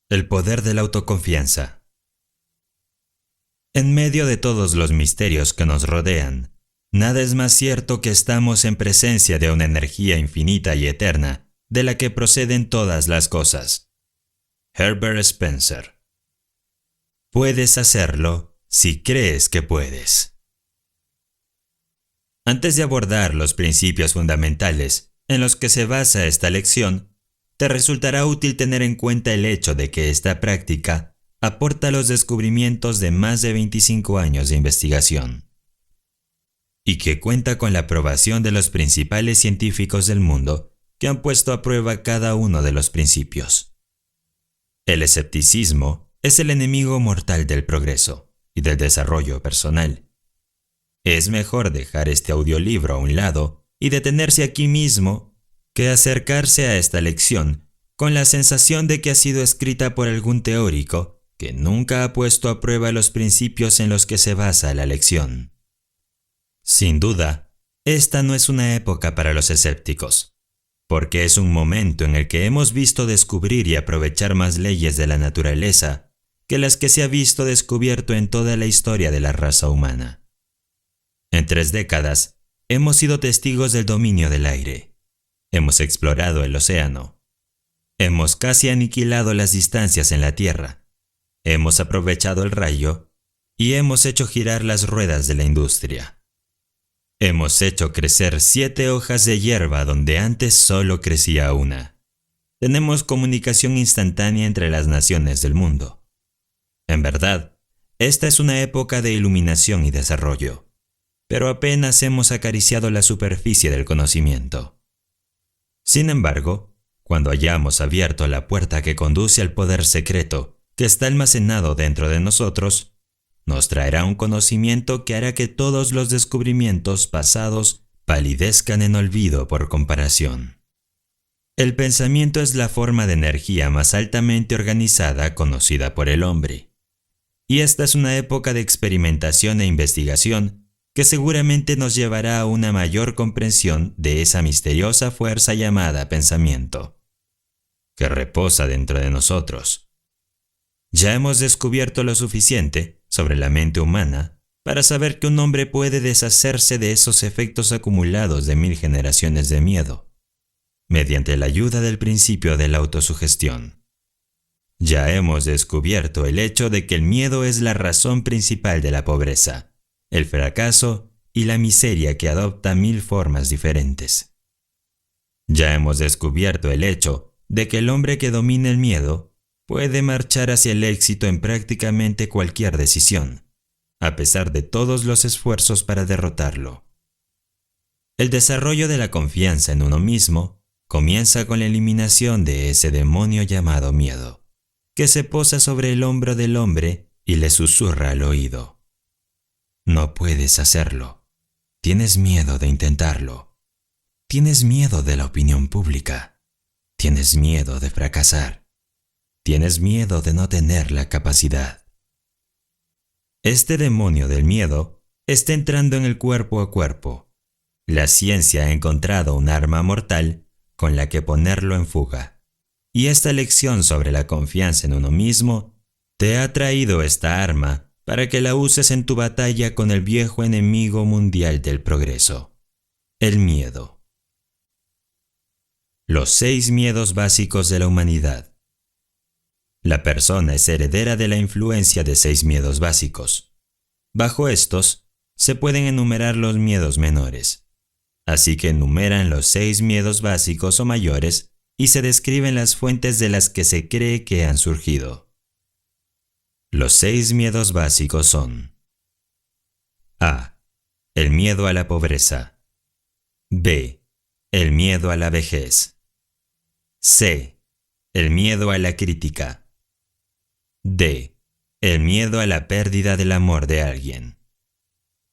El poder de la autoconfianza. En medio de todos los misterios que nos rodean, nada es más cierto que estamos en presencia de una energía infinita y eterna, de la que proceden todas las cosas. Herbert Spencer. Puedes hacerlo si crees que puedes. Antes de abordar los principios fundamentales en los que se basa esta lección, te resultará útil tener en cuenta el hecho de que esta práctica aporta los descubrimientos de más de 25 años de investigación y que cuenta con la aprobación de los principales científicos del mundo que han puesto a prueba cada uno de los principios. El escepticismo es el enemigo mortal del progreso y del desarrollo personal. Es mejor dejar este audiolibro a un lado y detenerse aquí mismo que acercarse a esta lección con la sensación de que ha sido escrita por algún teórico que nunca ha puesto a prueba los principios en los que se basa la lección. Sin duda, esta no es una época para los escépticos, porque es un momento en el que hemos visto descubrir y aprovechar más leyes de la naturaleza que las que se ha visto descubierto en toda la historia de la raza humana. En 3 décadas, hemos sido testigos del dominio del aire. Hemos explorado el océano. Hemos casi aniquilado las distancias en la Tierra. Hemos aprovechado el rayo y hemos hecho girar las ruedas de la industria. Hemos hecho crecer 7 hojas de hierba donde antes solo crecía una. Tenemos comunicación instantánea entre las naciones del mundo. En verdad, esta es una época de iluminación y desarrollo, pero apenas hemos acariciado la superficie del conocimiento. Sin embargo, cuando hayamos abierto la puerta que conduce al poder secreto que está almacenado dentro de nosotros, nos traerá un conocimiento que hará que todos los descubrimientos pasados palidezcan en olvido por comparación. El pensamiento es la forma de energía más altamente organizada conocida por el hombre. Y esta es una época de experimentación e investigación que seguramente nos llevará a una mayor comprensión de esa misteriosa fuerza llamada pensamiento, que reposa dentro de nosotros. Ya hemos descubierto lo suficiente sobre la mente humana para saber que un hombre puede deshacerse de esos efectos acumulados de 1000 generaciones de miedo, mediante la ayuda del principio de la autosugestión. Ya hemos descubierto el hecho de que el miedo es la razón principal de la pobreza, el fracaso y la miseria que adopta 1000 formas diferentes. Ya hemos descubierto el hecho de que el hombre que domina el miedo puede marchar hacia el éxito en prácticamente cualquier decisión, a pesar de todos los esfuerzos para derrotarlo. El desarrollo de la confianza en uno mismo comienza con la eliminación de ese demonio llamado miedo, que se posa sobre el hombro del hombre y le susurra al oído: no puedes hacerlo. Tienes miedo de intentarlo. Tienes miedo de la opinión pública. Tienes miedo de fracasar. Tienes miedo de no tener la capacidad. Este demonio del miedo está entrando en el cuerpo a cuerpo. La ciencia ha encontrado un arma mortal con la que ponerlo en fuga. Y esta lección sobre la confianza en uno mismo te ha traído esta arma para que la uses en tu batalla con el viejo enemigo mundial del progreso, el miedo. Los 6 miedos básicos de la humanidad. La persona es heredera de la influencia de 6 miedos básicos. Bajo estos, se pueden enumerar los miedos menores. Así que enumeran los 6 miedos básicos o mayores y se describen las fuentes de las que se cree que han surgido. Los 6 miedos básicos son: A. El miedo a la pobreza. B. El miedo a la vejez. C. El miedo a la crítica. D. El miedo a la pérdida del amor de alguien.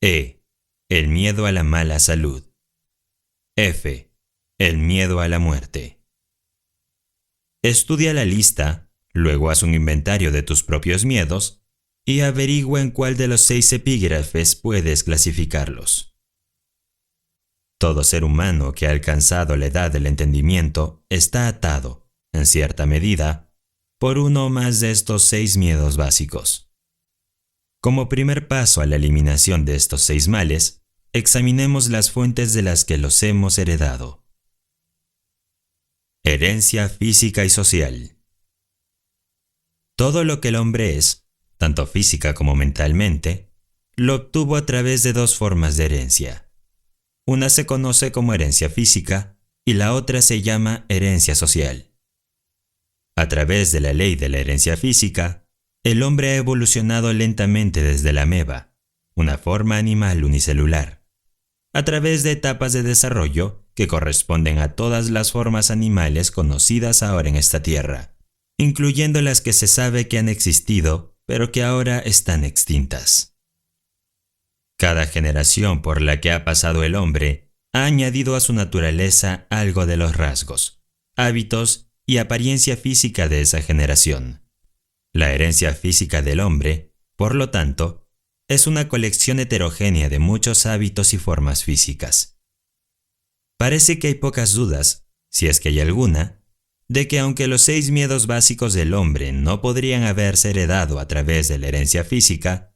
E. El miedo a la mala salud. F. El miedo a la muerte. Estudia la lista. Luego haz un inventario de tus propios miedos y averigua en cuál de los 6 epígrafes puedes clasificarlos. Todo ser humano que ha alcanzado la edad del entendimiento está atado, en cierta medida, por uno o más de estos 6 miedos básicos. Como primer paso a la eliminación de estos 6 males, examinemos las fuentes de las que los hemos heredado. Herencia física y social. Todo lo que el hombre es, tanto física como mentalmente, lo obtuvo a través de 2 formas de herencia. Una se conoce como herencia física y la otra se llama herencia social. A través de la ley de la herencia física, el hombre ha evolucionado lentamente desde la ameba, una forma animal unicelular, a través de etapas de desarrollo que corresponden a todas las formas animales conocidas ahora en esta tierra, incluyendo las que se sabe que han existido, pero que ahora están extintas. Cada generación por la que ha pasado el hombre ha añadido a su naturaleza algo de los rasgos, hábitos y apariencia física de esa generación. La herencia física del hombre, por lo tanto, es una colección heterogénea de muchos hábitos y formas físicas. Parece que hay pocas dudas, si es que hay alguna, de que aunque los 6 miedos básicos del hombre no podrían haberse heredado a través de la herencia física,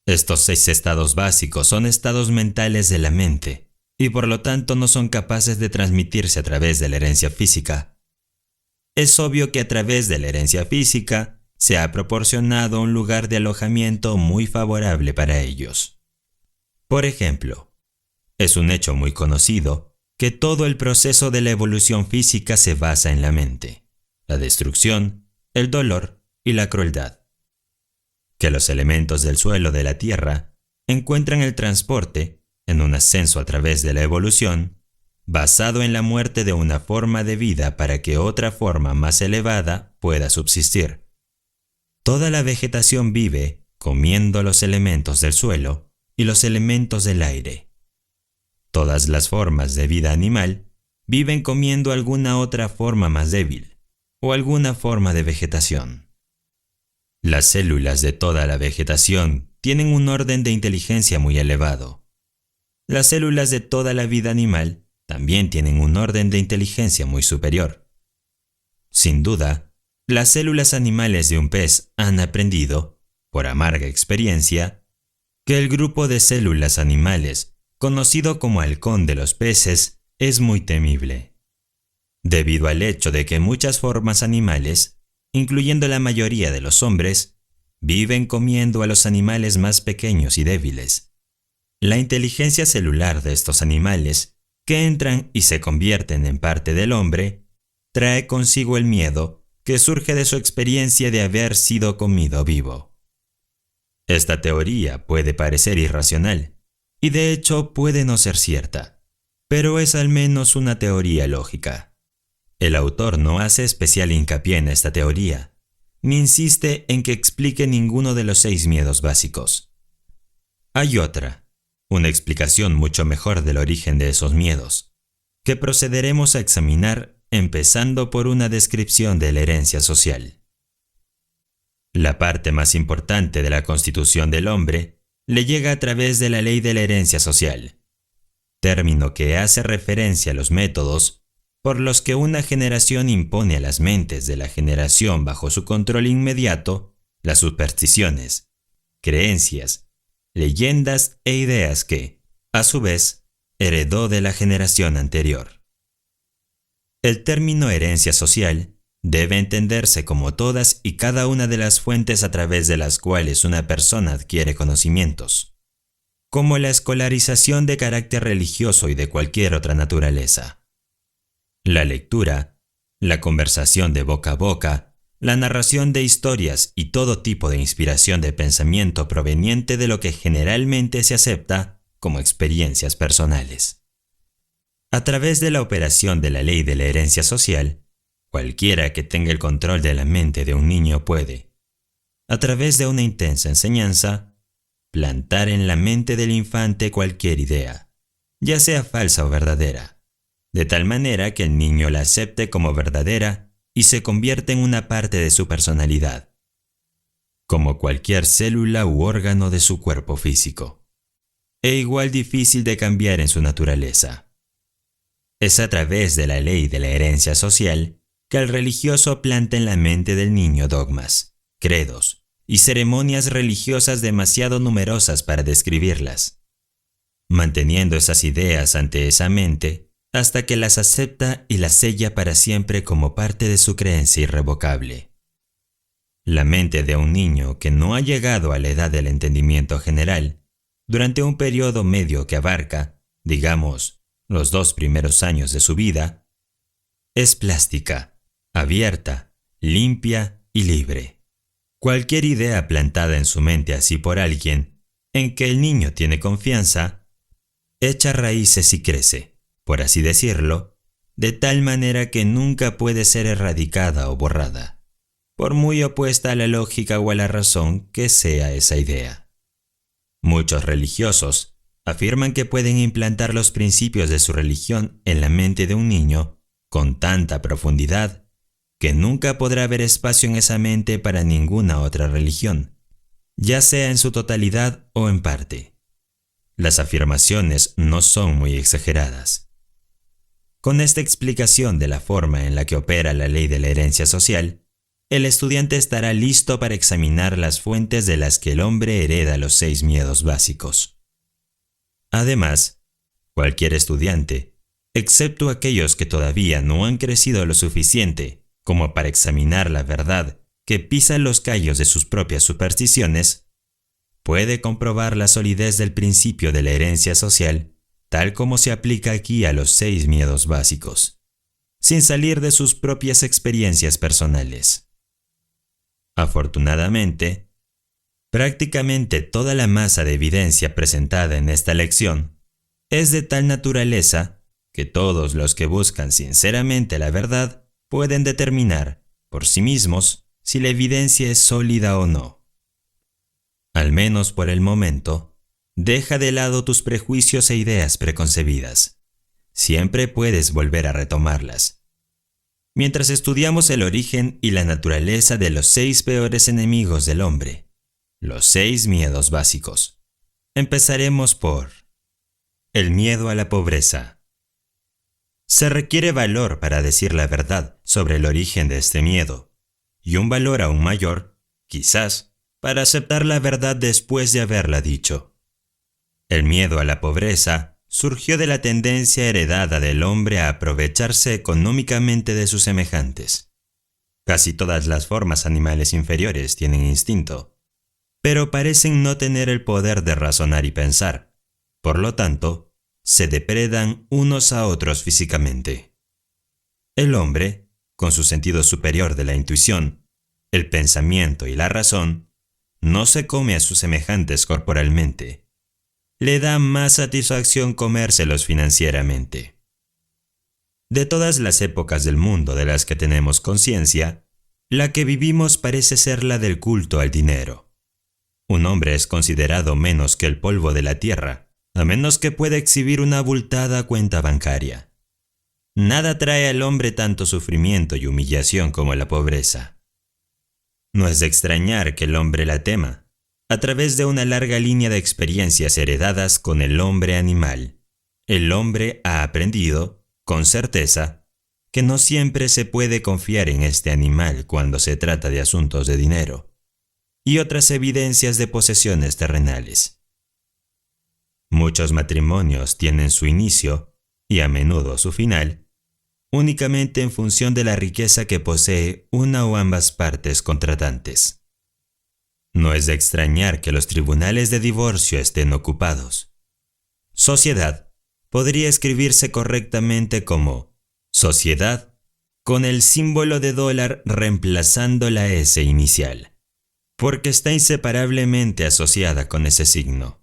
estos 6 estados básicos son estados mentales de la mente y por lo tanto no son capaces de transmitirse a través de la herencia física. Es obvio que a través de la herencia física se ha proporcionado un lugar de alojamiento muy favorable para ellos. Por ejemplo, es un hecho muy conocido que todo el proceso de la evolución física se basa en la mente, la destrucción, el dolor y la crueldad. Que los elementos del suelo de la Tierra encuentran el transporte, en un ascenso a través de la evolución, basado en la muerte de una forma de vida para que otra forma más elevada pueda subsistir. Toda la vegetación vive comiendo los elementos del suelo y los elementos del aire. Todas las formas de vida animal viven comiendo alguna otra forma más débil o alguna forma de vegetación. Las células de toda la vegetación tienen un orden de inteligencia muy elevado. Las células de toda la vida animal también tienen un orden de inteligencia muy superior. Sin duda, las células animales de un pez han aprendido, por amarga experiencia, que el grupo de células animales, conocido como halcón de los peces, es muy temible. Debido al hecho de que muchas formas animales, incluyendo la mayoría de los hombres, viven comiendo a los animales más pequeños y débiles. La inteligencia celular de estos animales, que entran y se convierten en parte del hombre, trae consigo el miedo que surge de su experiencia de haber sido comido vivo. Esta teoría puede parecer irracional, y de hecho puede no ser cierta, pero es al menos una teoría lógica. El autor no hace especial hincapié en esta teoría, ni insiste en que explique ninguno de los 6 miedos básicos. Hay otra, una explicación mucho mejor del origen de esos miedos, que procederemos a examinar empezando por una descripción de la herencia social. La parte más importante de la constitución del hombre le llega a través de la ley de la herencia social, término que hace referencia a los métodos por los que una generación impone a las mentes de la generación bajo su control inmediato las supersticiones, creencias, leyendas e ideas que, a su vez, heredó de la generación anterior. El término herencia social debe entenderse como todas y cada una de las fuentes a través de las cuales una persona adquiere conocimientos, como la escolarización de carácter religioso y de cualquier otra naturaleza. La lectura, la conversación de boca a boca, la narración de historias y todo tipo de inspiración de pensamiento proveniente de lo que generalmente se acepta como experiencias personales. A través de la operación de la ley de la herencia social, cualquiera que tenga el control de la mente de un niño puede, a través de una intensa enseñanza, plantar en la mente del infante cualquier idea, ya sea falsa o verdadera, de tal manera que el niño la acepte como verdadera y se convierte en una parte de su personalidad, como cualquier célula u órgano de su cuerpo físico, e igual difícil de cambiar en su naturaleza. Es a través de la ley de la herencia social que el religioso planta en la mente del niño dogmas, credos y ceremonias religiosas demasiado numerosas para describirlas, manteniendo esas ideas ante esa mente hasta que las acepta y las sella para siempre como parte de su creencia irrevocable. La mente de un niño que no ha llegado a la edad del entendimiento general, durante un periodo medio que abarca, digamos, los 2 primeros años de su vida, es plástica, abierta, limpia y libre. Cualquier idea plantada en su mente así por alguien, en que el niño tiene confianza, echa raíces y crece, por así decirlo, de tal manera que nunca puede ser erradicada o borrada, por muy opuesta a la lógica o a la razón que sea esa idea. Muchos religiosos afirman que pueden implantar los principios de su religión en la mente de un niño con tanta profundidad que nunca podrá haber espacio en esa mente para ninguna otra religión, ya sea en su totalidad o en parte. Las afirmaciones no son muy exageradas. Con esta explicación de la forma en la que opera la ley de la herencia social, el estudiante estará listo para examinar las fuentes de las que el hombre hereda los 6 miedos básicos. Además, cualquier estudiante, excepto aquellos que todavía no han crecido lo suficiente como para examinar la verdad que pisa los callos de sus propias supersticiones, puede comprobar la solidez del principio de la herencia social tal como se aplica aquí a los 6 miedos básicos, sin salir de sus propias experiencias personales. Afortunadamente, prácticamente toda la masa de evidencia presentada en esta lección es de tal naturaleza que todos los que buscan sinceramente la verdad pueden determinar por sí mismos si la evidencia es sólida o no. Al menos por el momento, deja de lado tus prejuicios e ideas preconcebidas. Siempre puedes volver a retomarlas. Mientras estudiamos el origen y la naturaleza de los 6 peores enemigos del hombre, los 6 miedos básicos, empezaremos por el miedo a la pobreza. Se requiere valor para decir la verdad sobre el origen de este miedo, y un valor aún mayor, quizás, para aceptar la verdad después de haberla dicho. El miedo a la pobreza surgió de la tendencia heredada del hombre a aprovecharse económicamente de sus semejantes. Casi todas las formas animales inferiores tienen instinto, pero parecen no tener el poder de razonar y pensar. Por lo tanto, se depredan unos a otros físicamente. El hombre, con su sentido superior de la intuición, el pensamiento y la razón, no se come a sus semejantes corporalmente. Le da más satisfacción comérselos financieramente. De todas las épocas del mundo de las que tenemos conciencia, la que vivimos parece ser la del culto al dinero. Un hombre es considerado menos que el polvo de la tierra, a menos que pueda exhibir una abultada cuenta bancaria. Nada trae al hombre tanto sufrimiento y humillación como la pobreza. No es de extrañar que el hombre la tema, a través de una larga línea de experiencias heredadas con el hombre animal. El hombre ha aprendido, con certeza, que no siempre se puede confiar en este animal cuando se trata de asuntos de dinero y otras evidencias de posesiones terrenales. Muchos matrimonios tienen su inicio, y a menudo su final, únicamente en función de la riqueza que posee una o ambas partes contratantes. No es de extrañar que los tribunales de divorcio estén ocupados. Sociedad podría escribirse correctamente como sociedad, con el símbolo de dólar reemplazando la S inicial, porque está inseparablemente asociada con ese signo.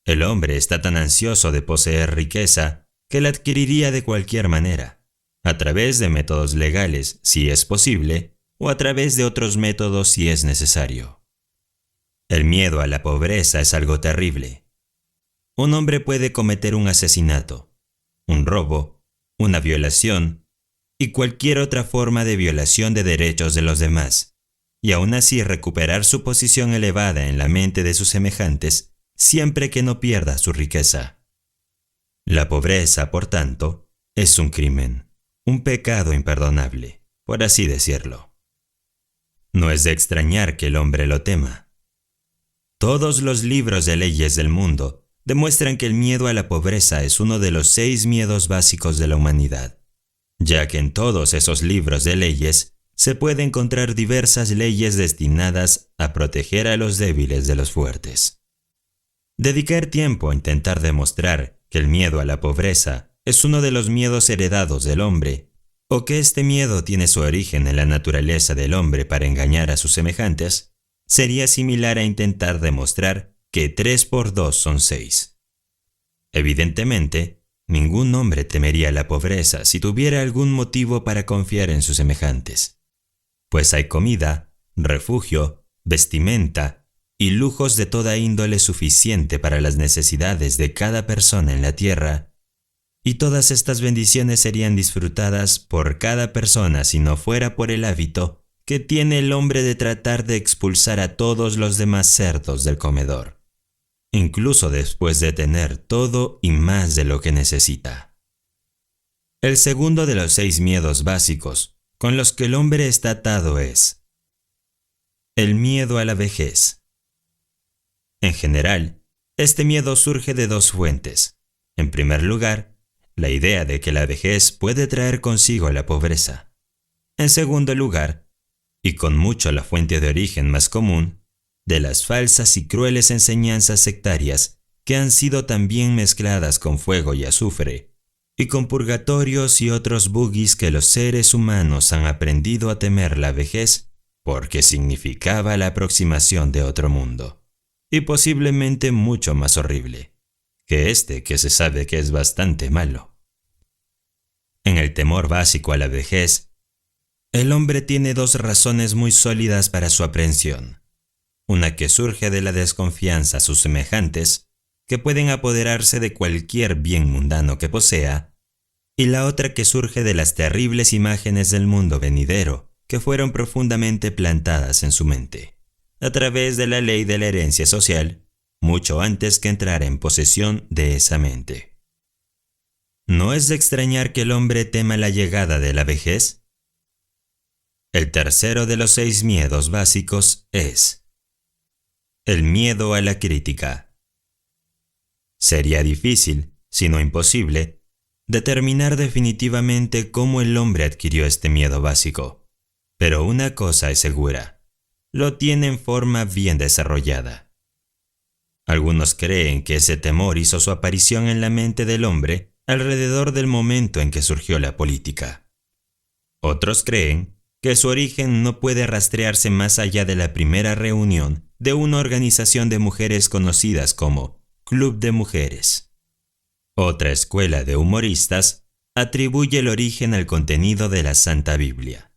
El hombre está tan ansioso de poseer riqueza que la adquiriría de cualquier manera, a través de métodos legales si es posible, o a través de otros métodos si es necesario. El miedo a la pobreza es algo terrible. Un hombre puede cometer un asesinato, un robo, una violación y cualquier otra forma de violación de derechos de los demás, y aún así recuperar su posición elevada en la mente de sus semejantes siempre que no pierda su riqueza. La pobreza, por tanto, es un crimen. un pecado imperdonable, por así decirlo. No es de extrañar que el hombre lo tema. Todos los libros de leyes del mundo demuestran que el miedo a la pobreza es uno de los 6 miedos básicos de la humanidad, ya que en todos esos libros de leyes se puede encontrar diversas leyes destinadas a proteger a los débiles de los fuertes. Dedicar tiempo a intentar demostrar que el miedo a la pobreza es uno de los miedos heredados del hombre, o que este miedo tiene su origen en la naturaleza del hombre para engañar a sus semejantes, sería similar a intentar demostrar que 3 por 2 son 6. Evidentemente, ningún hombre temería la pobreza si tuviera algún motivo para confiar en sus semejantes, pues hay comida, refugio, vestimenta y lujos de toda índole suficiente para las necesidades de cada persona en la tierra, y todas estas bendiciones serían disfrutadas por cada persona si no fuera por el hábito que tiene el hombre de tratar de expulsar a todos los demás cerdos del comedor, incluso después de tener todo y más de lo que necesita. El segundo de los 6 miedos básicos con los que el hombre está atado es el miedo a la vejez. En general, este miedo surge de 2 fuentes. En primer lugar, la idea de que la vejez puede traer consigo la pobreza. En segundo lugar, y con mucho la fuente de origen más común, de las falsas y crueles enseñanzas sectarias que han sido también mezcladas con fuego y azufre, y con purgatorios y otros bugis que los seres humanos han aprendido a temer la vejez porque significaba la aproximación de otro mundo, y posiblemente mucho más horrible que este que se sabe que es bastante malo. En el temor básico a la vejez, el hombre tiene 2 razones muy sólidas para su aprehensión. Una que surge de la desconfianza a sus semejantes, que pueden apoderarse de cualquier bien mundano que posea, y la otra que surge de las terribles imágenes del mundo venidero que fueron profundamente plantadas en su mente, a través de la ley de la herencia social, mucho antes que entrar en posesión de esa mente. ¿No es de extrañar que el hombre tema la llegada de la vejez? El tercero de los 6 miedos básicos es el miedo a la crítica. Sería difícil, si no imposible, determinar definitivamente cómo el hombre adquirió este miedo básico, pero una cosa es segura: lo tiene en forma bien desarrollada. Algunos creen que ese temor hizo su aparición en la mente del hombre alrededor del momento en que surgió la política. Otros creen que su origen no puede rastrearse más allá de la primera reunión de una organización de mujeres conocidas como Club de Mujeres. Otra escuela de humoristas atribuye el origen al contenido de la Santa Biblia,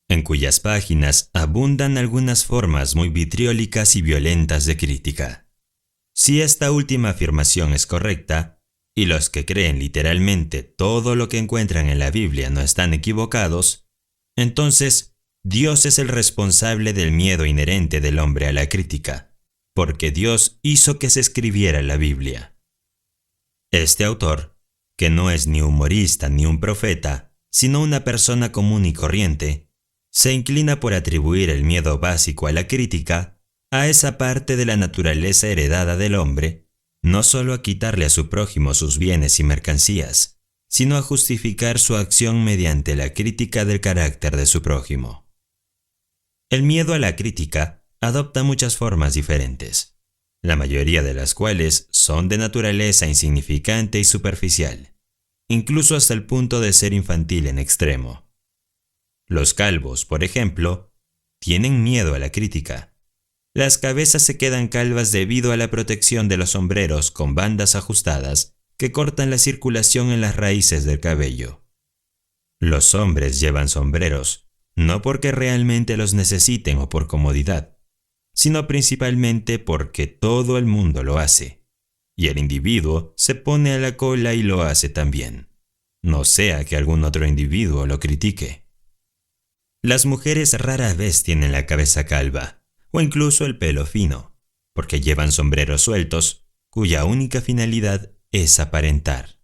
en cuyas páginas abundan algunas formas muy vitriólicas y violentas de crítica. Si esta última afirmación es correcta, y los que creen literalmente todo lo que encuentran en la Biblia no están equivocados, entonces Dios es el responsable del miedo inherente del hombre a la crítica, porque Dios hizo que se escribiera la Biblia. Este autor, que no es ni humorista ni un profeta, sino una persona común y corriente, se inclina por atribuir el miedo básico a la crítica a esa parte de la naturaleza heredada del hombre, no solo a quitarle a su prójimo sus bienes y mercancías, sino a justificar su acción mediante la crítica del carácter de su prójimo. El miedo a la crítica adopta muchas formas diferentes, la mayoría de las cuales son de naturaleza insignificante y superficial, incluso hasta el punto de ser infantil en extremo. Los calvos, por ejemplo, tienen miedo a la crítica. Las cabezas se quedan calvas debido a la protección de los sombreros con bandas ajustadas que cortan la circulación en las raíces del cabello. Los hombres llevan sombreros, no porque realmente los necesiten o por comodidad, sino principalmente porque todo el mundo lo hace, y el individuo se pone a la cola y lo hace también, no sea que algún otro individuo lo critique. Las mujeres rara vez tienen la cabeza calva, o incluso el pelo fino, porque llevan sombreros sueltos, cuya única finalidad es aparentar.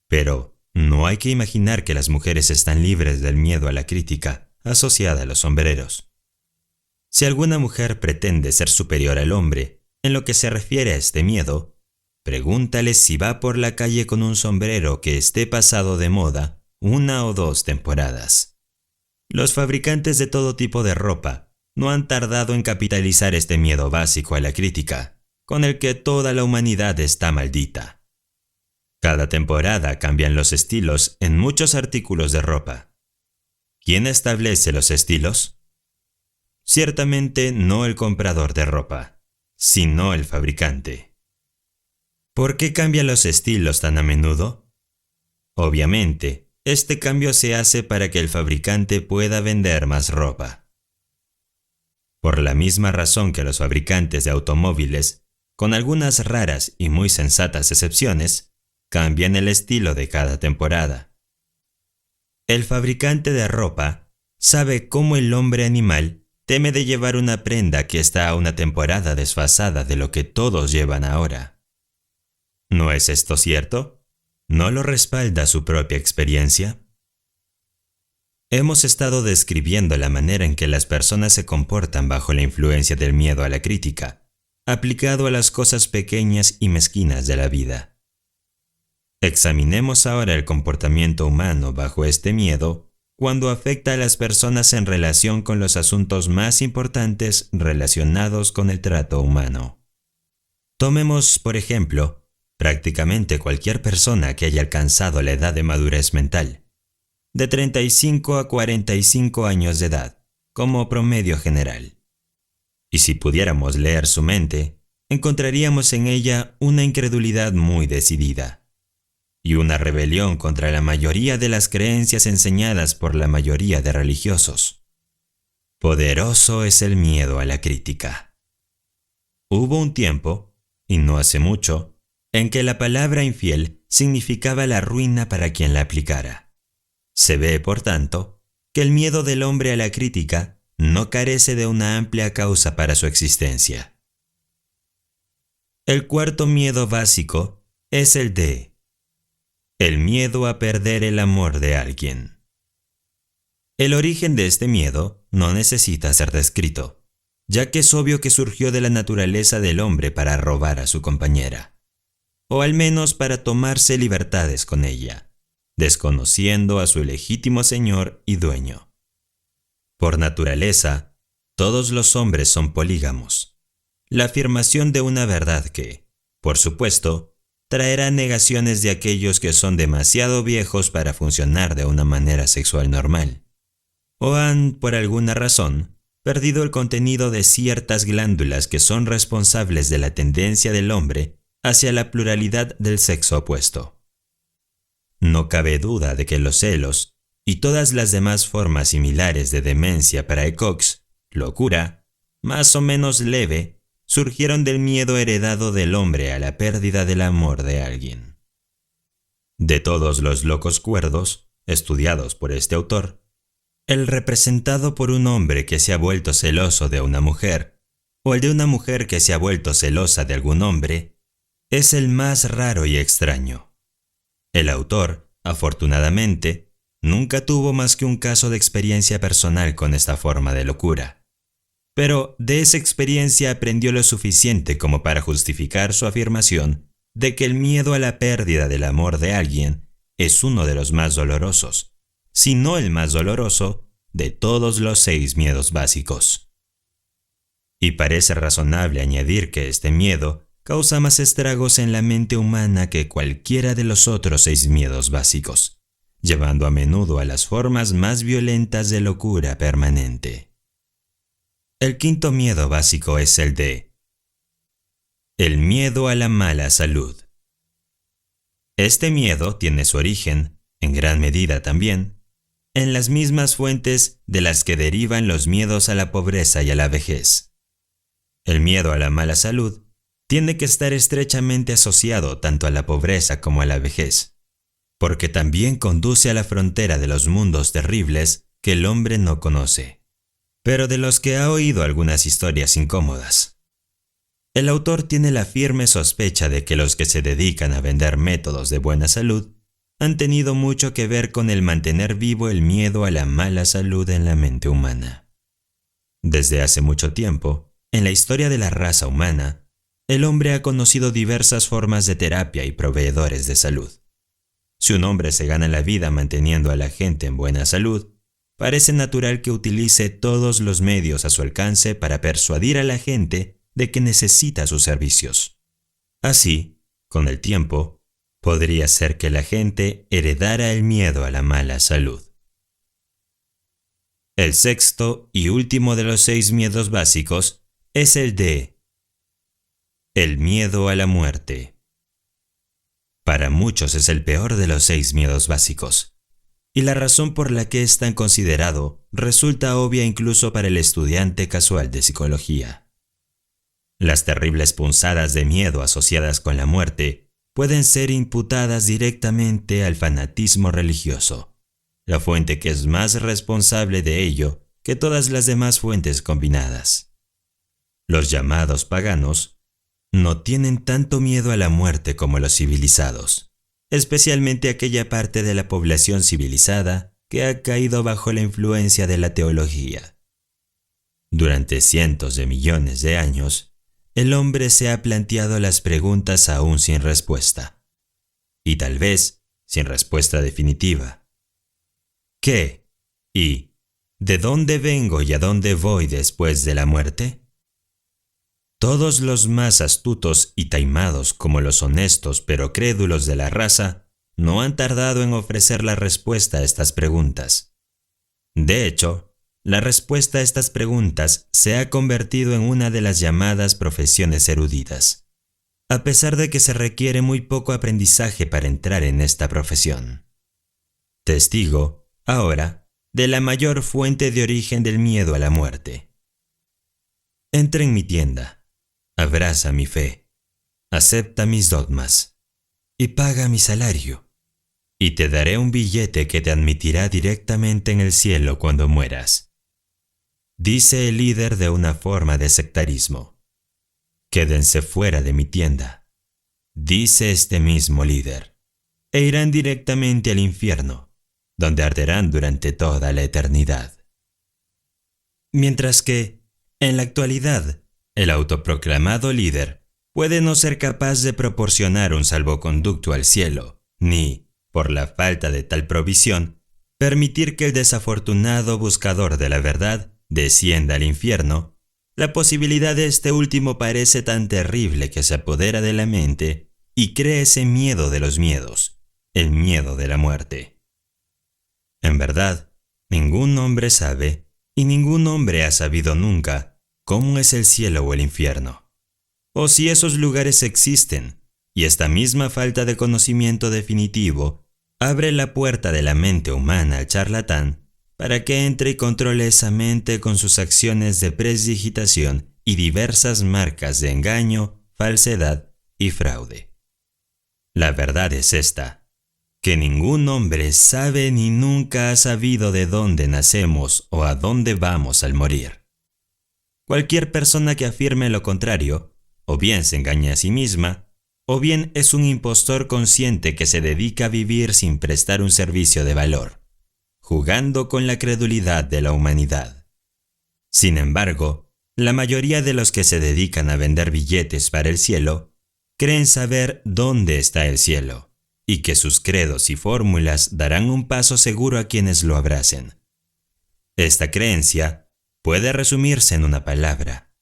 Pero, No hay que imaginar que las mujeres están libres del miedo a la crítica asociada a los sombreros. Si alguna mujer pretende ser superior al hombre en lo que se refiere a este miedo, pregúntale si va por la calle con un sombrero que esté pasado de moda 1 o 2 temporadas. Los fabricantes de todo tipo de ropa no han tardado en capitalizar este miedo básico a la crítica, con el que toda la humanidad está maldita. Cada temporada cambian los estilos en muchos artículos de ropa. ¿Quién establece los estilos? Ciertamente no el comprador de ropa, sino el fabricante. ¿Por qué cambian los estilos tan a menudo? Obviamente, este cambio se hace para que el fabricante pueda vender más ropa. Por la misma razón que los fabricantes de automóviles, con algunas raras y muy sensatas excepciones, cambian el estilo de cada temporada. El fabricante de ropa sabe cómo el hombre animal teme de llevar una prenda que está a una temporada desfasada de lo que todos llevan ahora. ¿No es esto cierto? ¿No lo respalda su propia experiencia? Hemos estado describiendo la manera en que las personas se comportan bajo la influencia del miedo a la crítica, aplicado a las cosas pequeñas y mezquinas de la vida. Examinemos ahora el comportamiento humano bajo este miedo cuando afecta a las personas en relación con los asuntos más importantes relacionados con el trato humano. Tomemos, por ejemplo, prácticamente cualquier persona que haya alcanzado la edad de madurez mental, de 35 a 45 años de edad, como promedio general. Y si pudiéramos leer su mente, encontraríamos en ella una incredulidad muy decidida y una rebelión contra la mayoría de las creencias enseñadas por la mayoría de religiosos. Poderoso es el miedo a la crítica. Hubo un tiempo, y no hace mucho, en que la palabra infiel significaba la ruina para quien la aplicara. Se ve, por tanto, que el miedo del hombre a la crítica no carece de una amplia causa para su existencia. El cuarto miedo básico es el miedo a perder el amor de alguien. El origen de este miedo no necesita ser descrito, ya que es obvio que surgió de la naturaleza del hombre para robar a su compañera, o al menos para tomarse libertades con ella, desconociendo a su legítimo señor y dueño. Por naturaleza, todos los hombres son polígamos, la afirmación de una verdad que, por supuesto, traerá negaciones de aquellos que son demasiado viejos para funcionar de una manera sexual normal, o han, por alguna razón, perdido el contenido de ciertas glándulas que son responsables de la tendencia del hombre hacia la pluralidad del sexo opuesto. No cabe duda de que los celos y todas las demás formas similares de demencia praecox, locura, más o menos leve, surgieron del miedo heredado del hombre a la pérdida del amor de alguien. De todos los locos cuerdos, estudiados por este autor, el representado por un hombre que se ha vuelto celoso de una mujer, o el de una mujer que se ha vuelto celosa de algún hombre, es el más raro y extraño. El autor, afortunadamente, nunca tuvo más que un caso de experiencia personal con esta forma de locura. Pero de esa experiencia aprendió lo suficiente como para justificar su afirmación de que el miedo a la pérdida del amor de alguien es uno de los más dolorosos, si no el más doloroso, de todos los 6 miedos básicos. Y parece razonable añadir que este miedo causa más estragos en la mente humana que cualquiera de los otros 6 miedos básicos, llevando a menudo a las formas más violentas de locura permanente. El quinto miedo básico es el miedo a la mala salud. Este miedo tiene su origen, en gran medida también, en las mismas fuentes de las que derivan los miedos a la pobreza y a la vejez. El miedo a la mala salud tiene que estar estrechamente asociado tanto a la pobreza como a la vejez, porque también conduce a la frontera de los mundos terribles que el hombre no conoce, pero de los que ha oído algunas historias incómodas. El autor tiene la firme sospecha de que los que se dedican a vender métodos de buena salud han tenido mucho que ver con el mantener vivo el miedo a la mala salud en la mente humana. Desde hace mucho tiempo, en la historia de la raza humana, el hombre ha conocido diversas formas de terapia y proveedores de salud. Si un hombre se gana la vida manteniendo a la gente en buena salud, parece natural que utilice todos los medios a su alcance para persuadir a la gente de que necesita sus servicios. Así, con el tiempo, podría ser que la gente heredara el miedo a la mala salud. El sexto y último de los 6 miedos básicos es el miedo a la muerte. Para muchos es el peor de los 6 miedos básicos, y la razón por la que es tan considerado resulta obvia incluso para el estudiante casual de psicología. Las terribles punzadas de miedo asociadas con la muerte pueden ser imputadas directamente al fanatismo religioso, la fuente que es más responsable de ello que todas las demás fuentes combinadas. Los llamados paganos no tienen tanto miedo a la muerte como los civilizados, especialmente aquella parte de la población civilizada que ha caído bajo la influencia de la teología. Durante cientos de millones de años, el hombre se ha planteado las preguntas aún sin respuesta, y tal vez sin respuesta definitiva. ¿Qué? ¿Y de dónde vengo y a dónde voy después de la muerte? Todos los más astutos y taimados como los honestos pero crédulos de la raza no han tardado en ofrecer la respuesta a estas preguntas. De hecho, la respuesta a estas preguntas se ha convertido en una de las llamadas profesiones eruditas, a pesar de que se requiere muy poco aprendizaje para entrar en esta profesión. Testigo, ahora, de la mayor fuente de origen del miedo a la muerte. Entra en mi tienda, abraza mi fe, acepta mis dogmas y paga mi salario, y te daré un billete que te admitirá directamente en el cielo cuando mueras. Dice el líder de una forma de sectarismo. Quédense fuera de mi tienda, dice este mismo líder, e irán directamente al infierno, donde arderán durante toda la eternidad. Mientras que, en la actualidad, el autoproclamado líder puede no ser capaz de proporcionar un salvoconducto al cielo, ni, por la falta de tal provisión, permitir que el desafortunado buscador de la verdad descienda al infierno, la posibilidad de este último parece tan terrible que se apodera de la mente y crea ese miedo de los miedos, el miedo de la muerte. En verdad, ningún hombre sabe, y ningún hombre ha sabido nunca, cómo es el cielo o el infierno, o si esos lugares existen, y esta misma falta de conocimiento definitivo abre la puerta de la mente humana al charlatán para que entre y controle esa mente con sus acciones de presdigitación y diversas marcas de engaño, falsedad y fraude. La verdad es esta, que ningún hombre sabe ni nunca ha sabido de dónde nacemos o a dónde vamos al morir. Cualquier persona que afirme lo contrario, o bien se engaña a sí misma, o bien es un impostor consciente que se dedica a vivir sin prestar un servicio de valor, jugando con la credulidad de la humanidad. Sin embargo, la mayoría de los que se dedican a vender billetes para el cielo creen saber dónde está el cielo, y que sus credos y fórmulas darán un paso seguro a quienes lo abracen. Esta creencia puede resumirse en una palabra: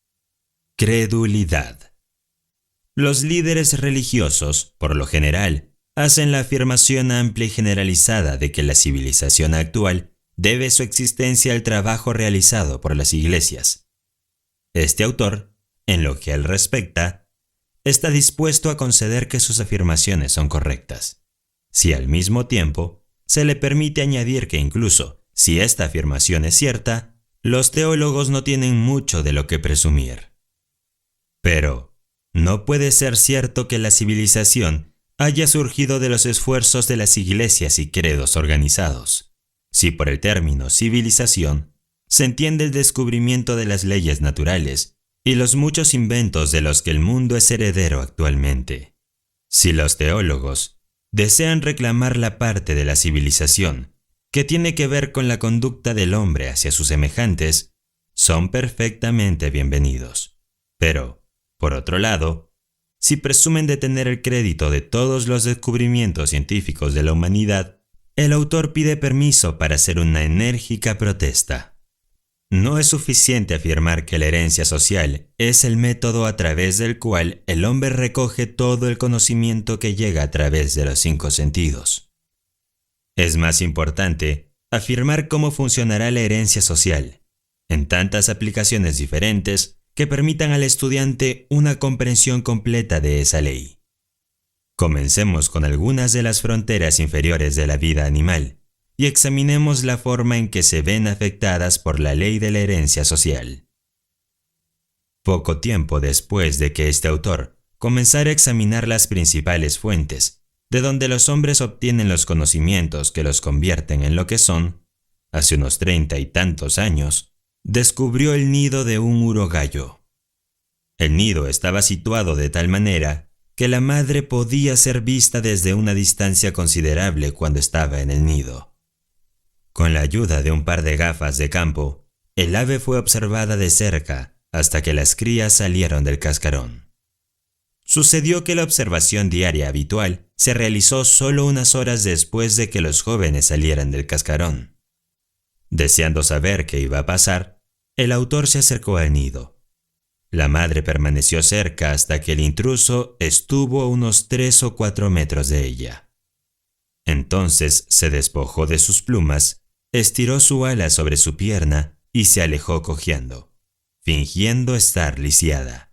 credulidad. Los líderes religiosos, por lo general, hacen la afirmación amplia y generalizada de que la civilización actual debe su existencia al trabajo realizado por las iglesias. Este autor, en lo que a él respecta, está dispuesto a conceder que sus afirmaciones son correctas, si al mismo tiempo se le permite añadir que incluso si esta afirmación es cierta, los teólogos no tienen mucho de lo que presumir. Pero no puede ser cierto que la civilización haya surgido de los esfuerzos de las iglesias y credos organizados, si por el término civilización se entiende el descubrimiento de las leyes naturales y los muchos inventos de los que el mundo es heredero actualmente. Si los teólogos, desean reclamar la parte de la civilización que tiene que ver con la conducta del hombre hacia sus semejantes, son perfectamente bienvenidos. Pero, por otro lado, si presumen de tener el crédito de todos los descubrimientos científicos de la humanidad, el autor pide permiso para hacer una enérgica protesta. No es suficiente afirmar que la herencia social es el método a través del cual el hombre recoge todo el conocimiento que llega a través de los 5 sentidos. Es más importante afirmar cómo funcionará la herencia social, en tantas aplicaciones diferentes que permitan al estudiante una comprensión completa de esa ley. Comencemos con algunas de las fronteras inferiores de la vida animal y examinemos la forma en que se ven afectadas por la ley de la herencia social. Poco tiempo después de que este autor comenzara a examinar las principales fuentes de donde los hombres obtienen los conocimientos que los convierten en lo que son, hace unos 30 y tantos años, descubrió el nido de un urogallo. El nido estaba situado de tal manera que la madre podía ser vista desde una distancia considerable cuando estaba en el nido. Con la ayuda de un par de gafas de campo, el ave fue observada de cerca hasta que las crías salieron del cascarón. Sucedió que la observación diaria habitual se realizó solo unas horas después de que los jóvenes salieran del cascarón. Deseando saber qué iba a pasar, el autor se acercó al nido. La madre permaneció cerca hasta que el intruso estuvo a unos 3 o 4 metros de ella. Entonces se despojó de sus plumas, estiró su ala sobre su pierna y se alejó cojeando, fingiendo estar lisiada.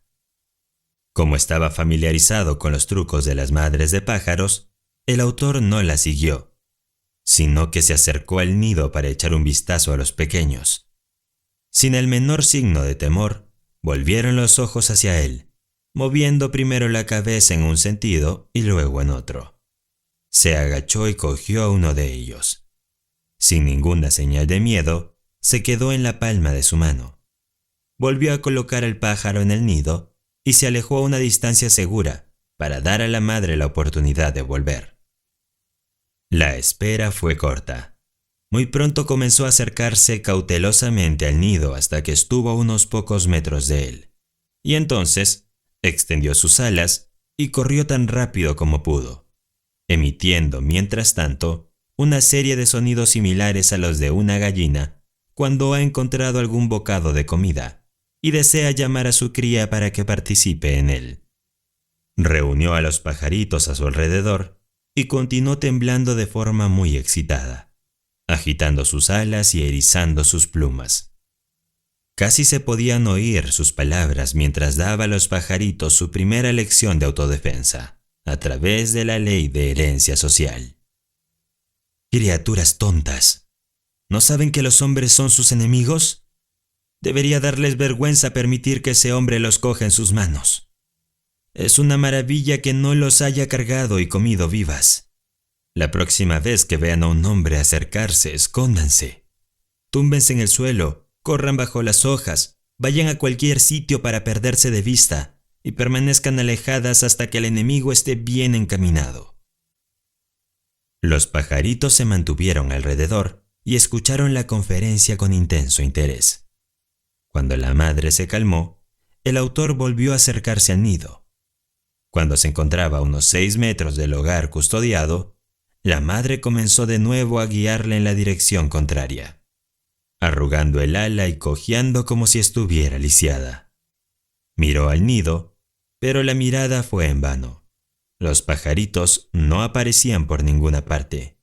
Como estaba familiarizado con los trucos de las madres de pájaros, el autor no la siguió, sino que se acercó al nido para echar un vistazo a los pequeños. Sin el menor signo de temor, volvieron los ojos hacia él, moviendo primero la cabeza en un sentido y luego en otro. Se agachó y cogió a uno de ellos. Sin ninguna señal de miedo, se quedó en la palma de su mano. Volvió a colocar al pájaro en el nido y se alejó a una distancia segura para dar a la madre la oportunidad de volver. La espera fue corta. Muy pronto comenzó a acercarse cautelosamente al nido hasta que estuvo a unos pocos metros de él. Y entonces extendió sus alas y corrió tan rápido como pudo, emitiendo, mientras tanto, una serie de sonidos similares a los de una gallina cuando ha encontrado algún bocado de comida y desea llamar a su cría para que participe en él. Reunió a los pajaritos a su alrededor y continuó temblando de forma muy excitada, agitando sus alas y erizando sus plumas. Casi se podían oír sus palabras mientras daba a los pajaritos su primera lección de autodefensa, a través de la ley de herencia social. Criaturas tontas, ¿no saben que los hombres son sus enemigos? Debería darles vergüenza permitir que ese hombre los coja en sus manos. Es una maravilla que no los haya cargado y comido vivas. La próxima vez que vean a un hombre acercarse, escóndanse. Túmbense en el suelo, corran bajo las hojas, vayan a cualquier sitio para perderse de vista y permanezcan alejadas hasta que el enemigo esté bien encaminado. Los pajaritos se mantuvieron alrededor y escucharon la conferencia con intenso interés. Cuando la madre se calmó, el autor volvió a acercarse al nido. Cuando se encontraba a unos 6 metros del hogar custodiado, la madre comenzó de nuevo a guiarle en la dirección contraria, arrugando el ala y cojeando como si estuviera lisiada. Miró al nido, pero la mirada fue en vano. Los pajaritos no aparecían por ninguna parte.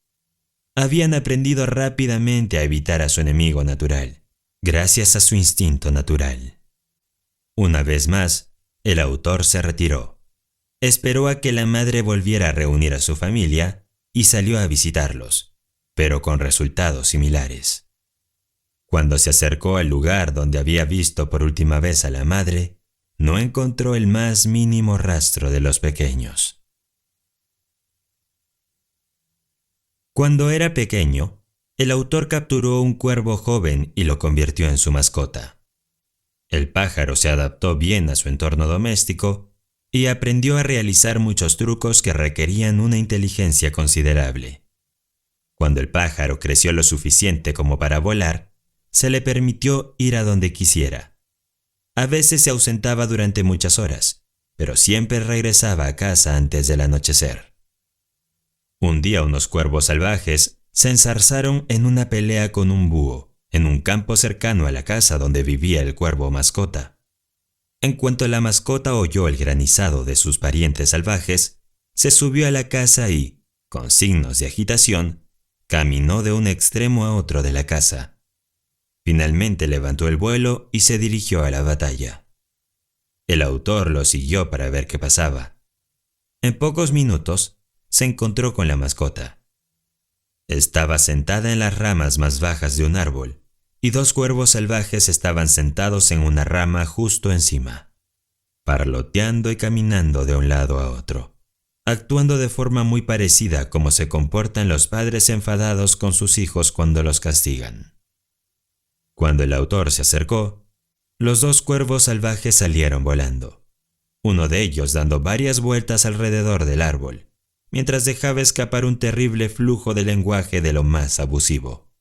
Habían aprendido rápidamente a evitar a su enemigo natural, gracias a su instinto natural. Una vez más, el autor se retiró. Esperó a que la madre volviera a reunir a su familia y salió a visitarlos, pero con resultados similares. Cuando se acercó al lugar donde había visto por última vez a la madre, no encontró el más mínimo rastro de los pequeños. Cuando era pequeño, el autor capturó un cuervo joven y lo convirtió en su mascota. El pájaro se adaptó bien a su entorno doméstico y aprendió a realizar muchos trucos que requerían una inteligencia considerable. Cuando el pájaro creció lo suficiente como para volar, se le permitió ir a donde quisiera. A veces se ausentaba durante muchas horas, pero siempre regresaba a casa antes del anochecer. Un día unos cuervos salvajes se enzarzaron en una pelea con un búho en un campo cercano a la casa donde vivía el cuervo mascota. En cuanto la mascota oyó el granizado de sus parientes salvajes, se subió a la casa y, con signos de agitación, caminó de un extremo a otro de la casa. Finalmente levantó el vuelo y se dirigió a la batalla. El autor lo siguió para ver qué pasaba. En pocos minutos, se encontró con la mascota. Estaba sentada en las ramas más bajas de un árbol, y dos cuervos salvajes estaban sentados en una rama justo encima, parloteando y caminando de un lado a otro, actuando de forma muy parecida a cómo se comportan los padres enfadados con sus hijos cuando los castigan. Cuando el autor se acercó, los dos cuervos salvajes salieron volando, uno de ellos dando varias vueltas alrededor del árbol, mientras dejaba escapar un terrible flujo de lenguaje de lo más abusivo,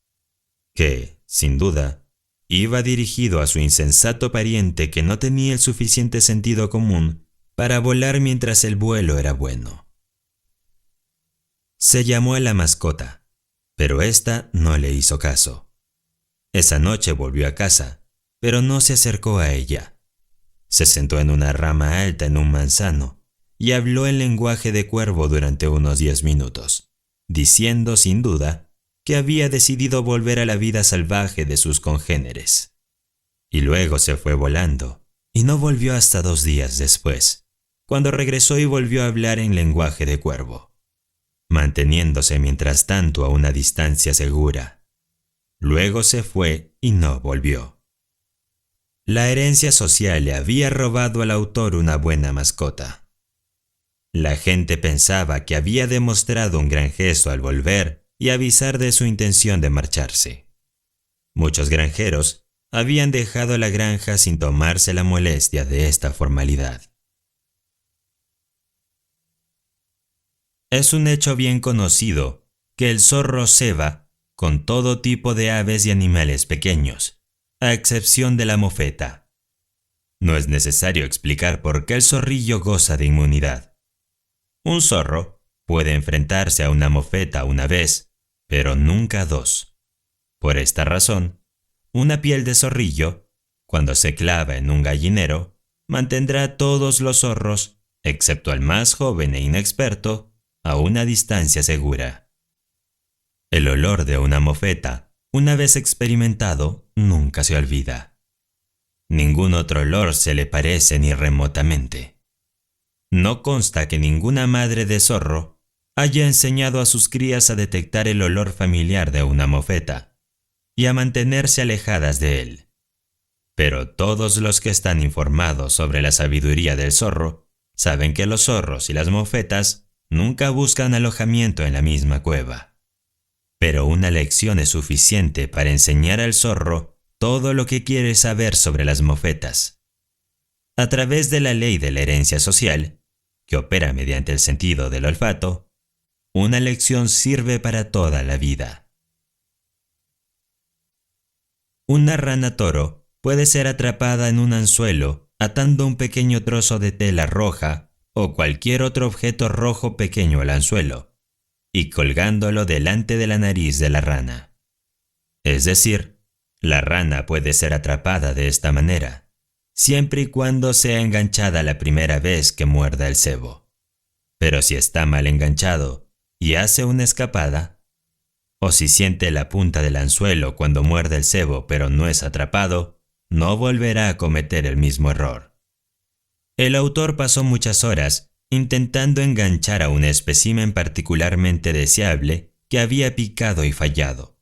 que, sin duda, iba dirigido a su insensato pariente que no tenía el suficiente sentido común para volar mientras el vuelo era bueno. Se llamó a la mascota, pero ésta no le hizo caso. Esa noche volvió a casa, pero no se acercó a ella. Se sentó en una rama alta en un manzano y habló en lenguaje de cuervo durante unos 10 minutos, diciendo sin duda que había decidido volver a la vida salvaje de sus congéneres. Y luego se fue volando, y no volvió hasta 2 días después, cuando regresó y volvió a hablar en lenguaje de cuervo, manteniéndose mientras tanto a una distancia segura. Luego se fue y no volvió. La herencia social le había robado al autor una buena mascota. La gente pensaba que había demostrado un gran gesto al volver y avisar de su intención de marcharse. Muchos granjeros habían dejado la granja sin tomarse la molestia de esta formalidad. Es un hecho bien conocido que el zorro ceba con todo tipo de aves y animales pequeños, a excepción de la mofeta. No es necesario explicar por qué el zorrillo goza de inmunidad. Un zorro puede enfrentarse a una mofeta una vez, pero nunca 2. Por esta razón, una piel de zorrillo, cuando se clava en un gallinero, mantendrá a todos los zorros, excepto al más joven e inexperto, a una distancia segura. El olor de una mofeta, una vez experimentado, nunca se olvida. Ningún otro olor se le parece ni remotamente. No consta que ninguna madre de zorro haya enseñado a sus crías a detectar el olor familiar de una mofeta y a mantenerse alejadas de él. Pero todos los que están informados sobre la sabiduría del zorro saben que los zorros y las mofetas nunca buscan alojamiento en la misma cueva. Pero una lección es suficiente para enseñar al zorro todo lo que quiere saber sobre las mofetas. A través de la ley de la herencia social, que opera mediante el sentido del olfato, una lección sirve para toda la vida. Una rana toro puede ser atrapada en un anzuelo atando un pequeño trozo de tela roja o cualquier otro objeto rojo pequeño al anzuelo y colgándolo delante de la nariz de la rana. Es decir, la rana puede ser atrapada de esta manera, siempre y cuando sea enganchada la primera vez que muerda el cebo. Pero si está mal enganchado y hace una escapada, o si siente la punta del anzuelo cuando muerde el cebo pero no es atrapado, no volverá a cometer el mismo error. El autor pasó muchas horas intentando enganchar a un espécimen particularmente deseable que había picado y fallado,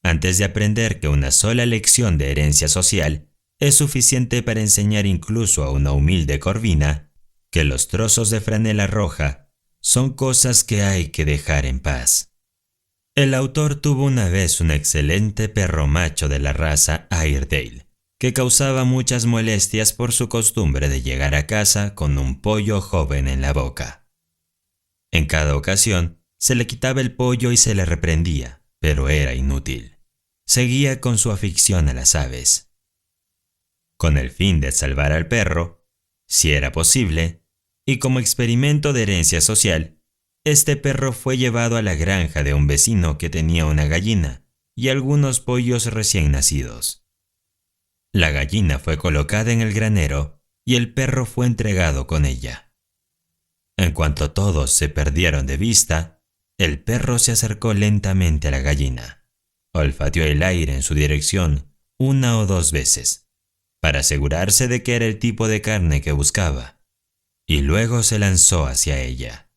antes de aprender que una sola lección de herencia social es suficiente para enseñar incluso a una humilde corvina que los trozos de franela roja son cosas que hay que dejar en paz. El autor tuvo una vez un excelente perro macho de la raza Airedale, que causaba muchas molestias por su costumbre de llegar a casa con un pollo joven en la boca. En cada ocasión, se le quitaba el pollo y se le reprendía, pero era inútil. Seguía con su afición a las aves. Con el fin de salvar al perro, si era posible, y como experimento de herencia social, este perro fue llevado a la granja de un vecino que tenía una gallina y algunos pollos recién nacidos. La gallina fue colocada en el granero y el perro fue entregado con ella. En cuanto todos se perdieron de vista, el perro se acercó lentamente a la gallina, olfateó el aire en su dirección 1 o 2 veces, para asegurarse de que era el tipo de carne que buscaba, y luego se lanzó hacia ella.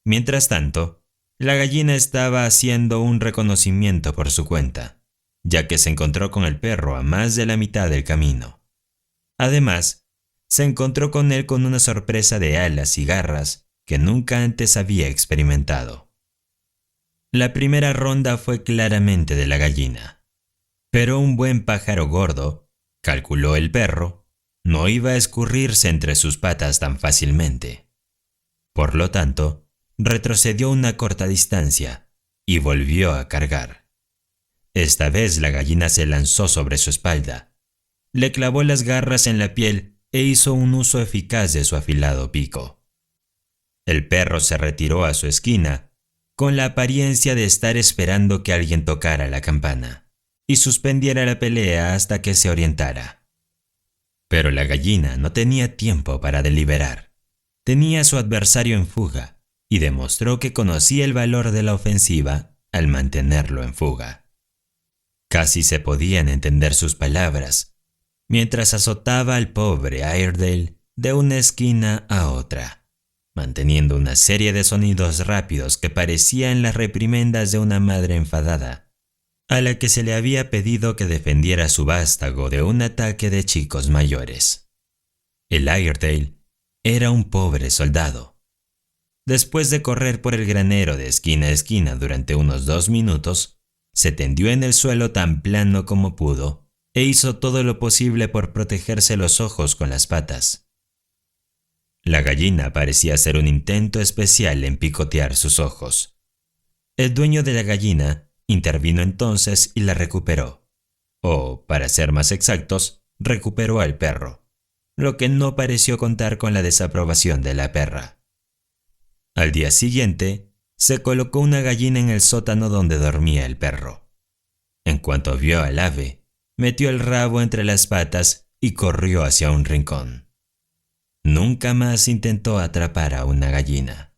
Mientras tanto, la gallina estaba haciendo un reconocimiento por su cuenta, ya que se encontró con el perro a más de la mitad del camino. Además, se encontró con él con una sorpresa de alas y garras que nunca antes había experimentado. La primera ronda fue claramente de la gallina, pero un buen pájaro gordo, calculó el perro, no iba a escurrirse entre sus patas tan fácilmente. Por lo tanto, retrocedió una corta distancia y volvió a cargar. Esta vez la gallina se lanzó sobre su espalda, le clavó las garras en la piel e hizo un uso eficaz de su afilado pico. El perro se retiró a su esquina, con la apariencia de estar esperando que alguien tocara la campana y suspendiera la pelea hasta que se orientara. Pero la gallina no tenía tiempo para deliberar. Tenía a su adversario en fuga y demostró que conocía el valor de la ofensiva al mantenerlo en fuga. Casi se podían entender sus palabras, mientras azotaba al pobre Airedale de una esquina a otra, manteniendo una serie de sonidos rápidos que parecían las reprimendas de una madre enfadada, a la que se le había pedido que defendiera a su vástago de un ataque de chicos mayores. El Airedale era un pobre soldado. Después de correr por el granero de esquina a esquina durante unos 2 minutos, se tendió en el suelo tan plano como pudo e hizo todo lo posible por protegerse los ojos con las patas. La gallina parecía hacer un intento especial en picotear sus ojos. El dueño de la gallina intervino entonces y la recuperó. O, para ser más exactos, recuperó al perro, lo que no pareció contar con la desaprobación de la perra. Al día siguiente, se colocó una gallina en el sótano donde dormía el perro. En cuanto vio al ave, metió el rabo entre las patas y corrió hacia un rincón. Nunca más intentó atrapar a una gallina.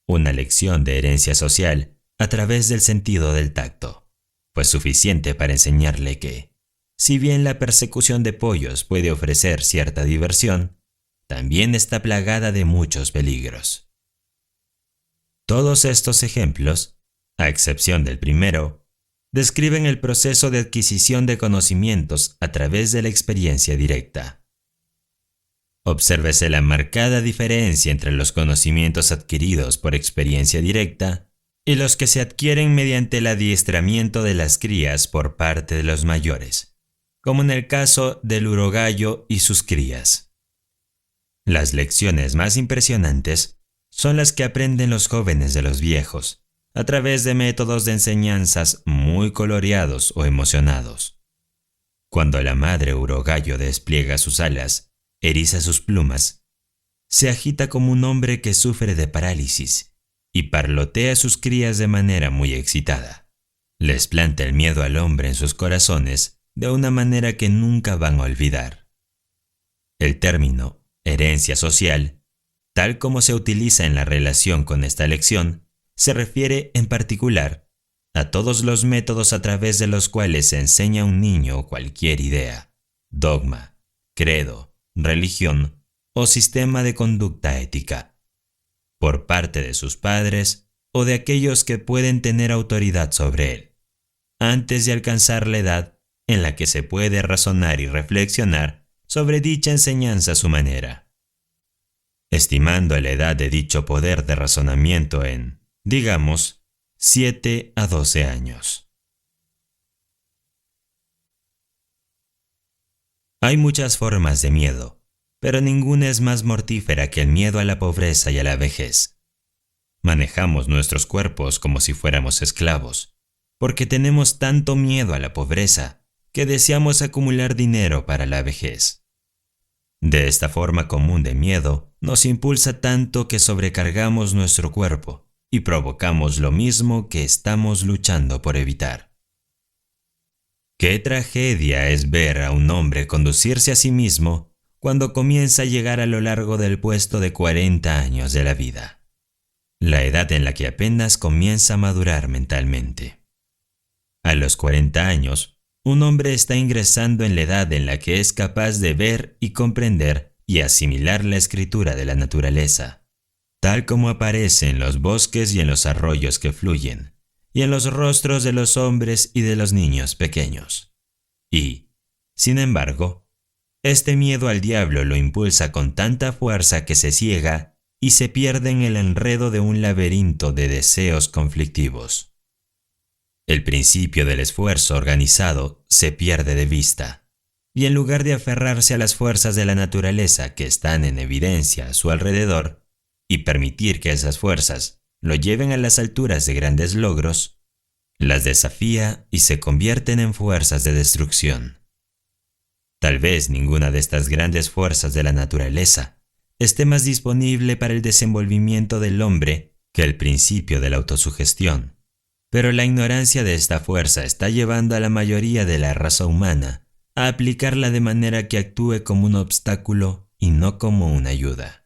Una lección de herencia social a través del sentido del tacto fue suficiente para enseñarle que, si bien la persecución de pollos puede ofrecer cierta diversión, también está plagada de muchos peligros. Todos estos ejemplos, a excepción del primero, describen el proceso de adquisición de conocimientos a través de la experiencia directa. Obsérvese la marcada diferencia entre los conocimientos adquiridos por experiencia directa y los que se adquieren mediante el adiestramiento de las crías por parte de los mayores, como en el caso del urogallo y sus crías. Las lecciones más impresionantes son las que aprenden los jóvenes de los viejos, a través de métodos de enseñanzas muy coloreados o emocionados. Cuando la madre urogallo despliega sus alas, eriza sus plumas, se agita como un hombre que sufre de parálisis y parlotea a sus crías de manera muy excitada. Les planta el miedo al hombre en sus corazones de una manera que nunca van a olvidar. El término herencia social, tal como se utiliza en la relación con esta lección, se refiere en particular a todos los métodos a través de los cuales se enseña a un niño cualquier idea, dogma, credo, religión o sistema de conducta ética, por parte de sus padres o de aquellos que pueden tener autoridad sobre él, antes de alcanzar la edad en la que se puede razonar y reflexionar sobre dicha enseñanza a su manera. Estimando la edad de dicho poder de razonamiento en, digamos, 7 a 12 años. Hay muchas formas de miedo, pero ninguna es más mortífera que el miedo a la pobreza y a la vejez. Manejamos nuestros cuerpos como si fuéramos esclavos, porque tenemos tanto miedo a la pobreza que deseamos acumular dinero para la vejez. De esta forma común de miedo, nos impulsa tanto que sobrecargamos nuestro cuerpo y provocamos lo mismo que estamos luchando por evitar. Qué tragedia es ver a un hombre conducirse a sí mismo cuando comienza a llegar a lo largo del puesto de 40 años de la vida, la edad en la que apenas comienza a madurar mentalmente. A los 40 años, un hombre está ingresando en la edad en la que es capaz de ver y comprender y asimilar la escritura de la naturaleza, tal como aparece en los bosques y en los arroyos que fluyen, y en los rostros de los hombres y de los niños pequeños. Y, sin embargo, este miedo al diablo lo impulsa con tanta fuerza que se ciega y se pierde en el enredo de un laberinto de deseos conflictivos. El principio del esfuerzo organizado se pierde de vista, y en lugar de aferrarse a las fuerzas de la naturaleza que están en evidencia a su alrededor, y permitir que esas fuerzas lo lleven a las alturas de grandes logros, las desafía y se convierten en fuerzas de destrucción. Tal vez ninguna de estas grandes fuerzas de la naturaleza esté más disponible para el desenvolvimiento del hombre que el principio de la autosugestión, pero la ignorancia de esta fuerza está llevando a la mayoría de la raza humana a aplicarla de manera que actúe como un obstáculo y no como una ayuda.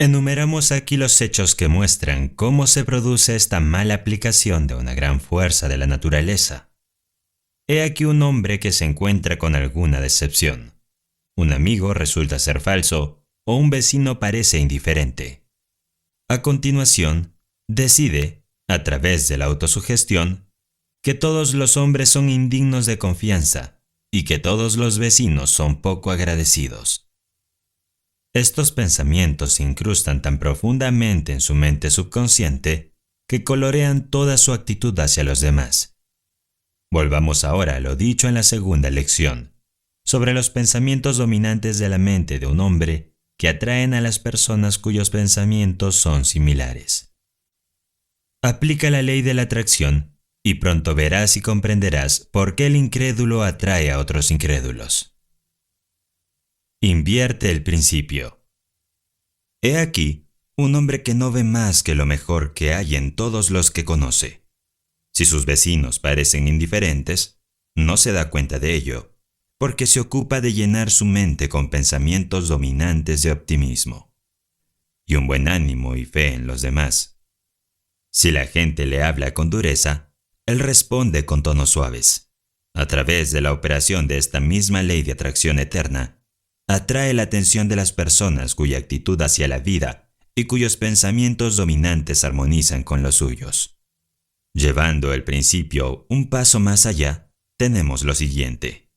Enumeramos aquí los hechos que muestran cómo se produce esta mala aplicación de una gran fuerza de la naturaleza. He aquí un hombre que se encuentra con alguna decepción. Un amigo resulta ser falso o un vecino parece indiferente. A continuación, decide, a través de la autosugestión, que todos los hombres son indignos de confianza y que todos los vecinos son poco agradecidos. Estos pensamientos se incrustan tan profundamente en su mente subconsciente que colorean toda su actitud hacia los demás. Volvamos ahora a lo dicho en la segunda lección, sobre los pensamientos dominantes de la mente de un hombre que atraen a las personas cuyos pensamientos son similares. Aplica la ley de la atracción y pronto verás y comprenderás por qué el incrédulo atrae a otros incrédulos. Invierte el principio. He aquí un hombre que no ve más que lo mejor que hay en todos los que conoce. Si sus vecinos parecen indiferentes, no se da cuenta de ello, porque se ocupa de llenar su mente con pensamientos dominantes de optimismo y un buen ánimo y fe en los demás. Si la gente le habla con dureza, él responde con tonos suaves. A través de la operación de esta misma ley de atracción eterna, atrae la atención de las personas cuya actitud hacia la vida y cuyos pensamientos dominantes armonizan con los suyos. Llevando el principio un paso más allá, tenemos lo siguiente.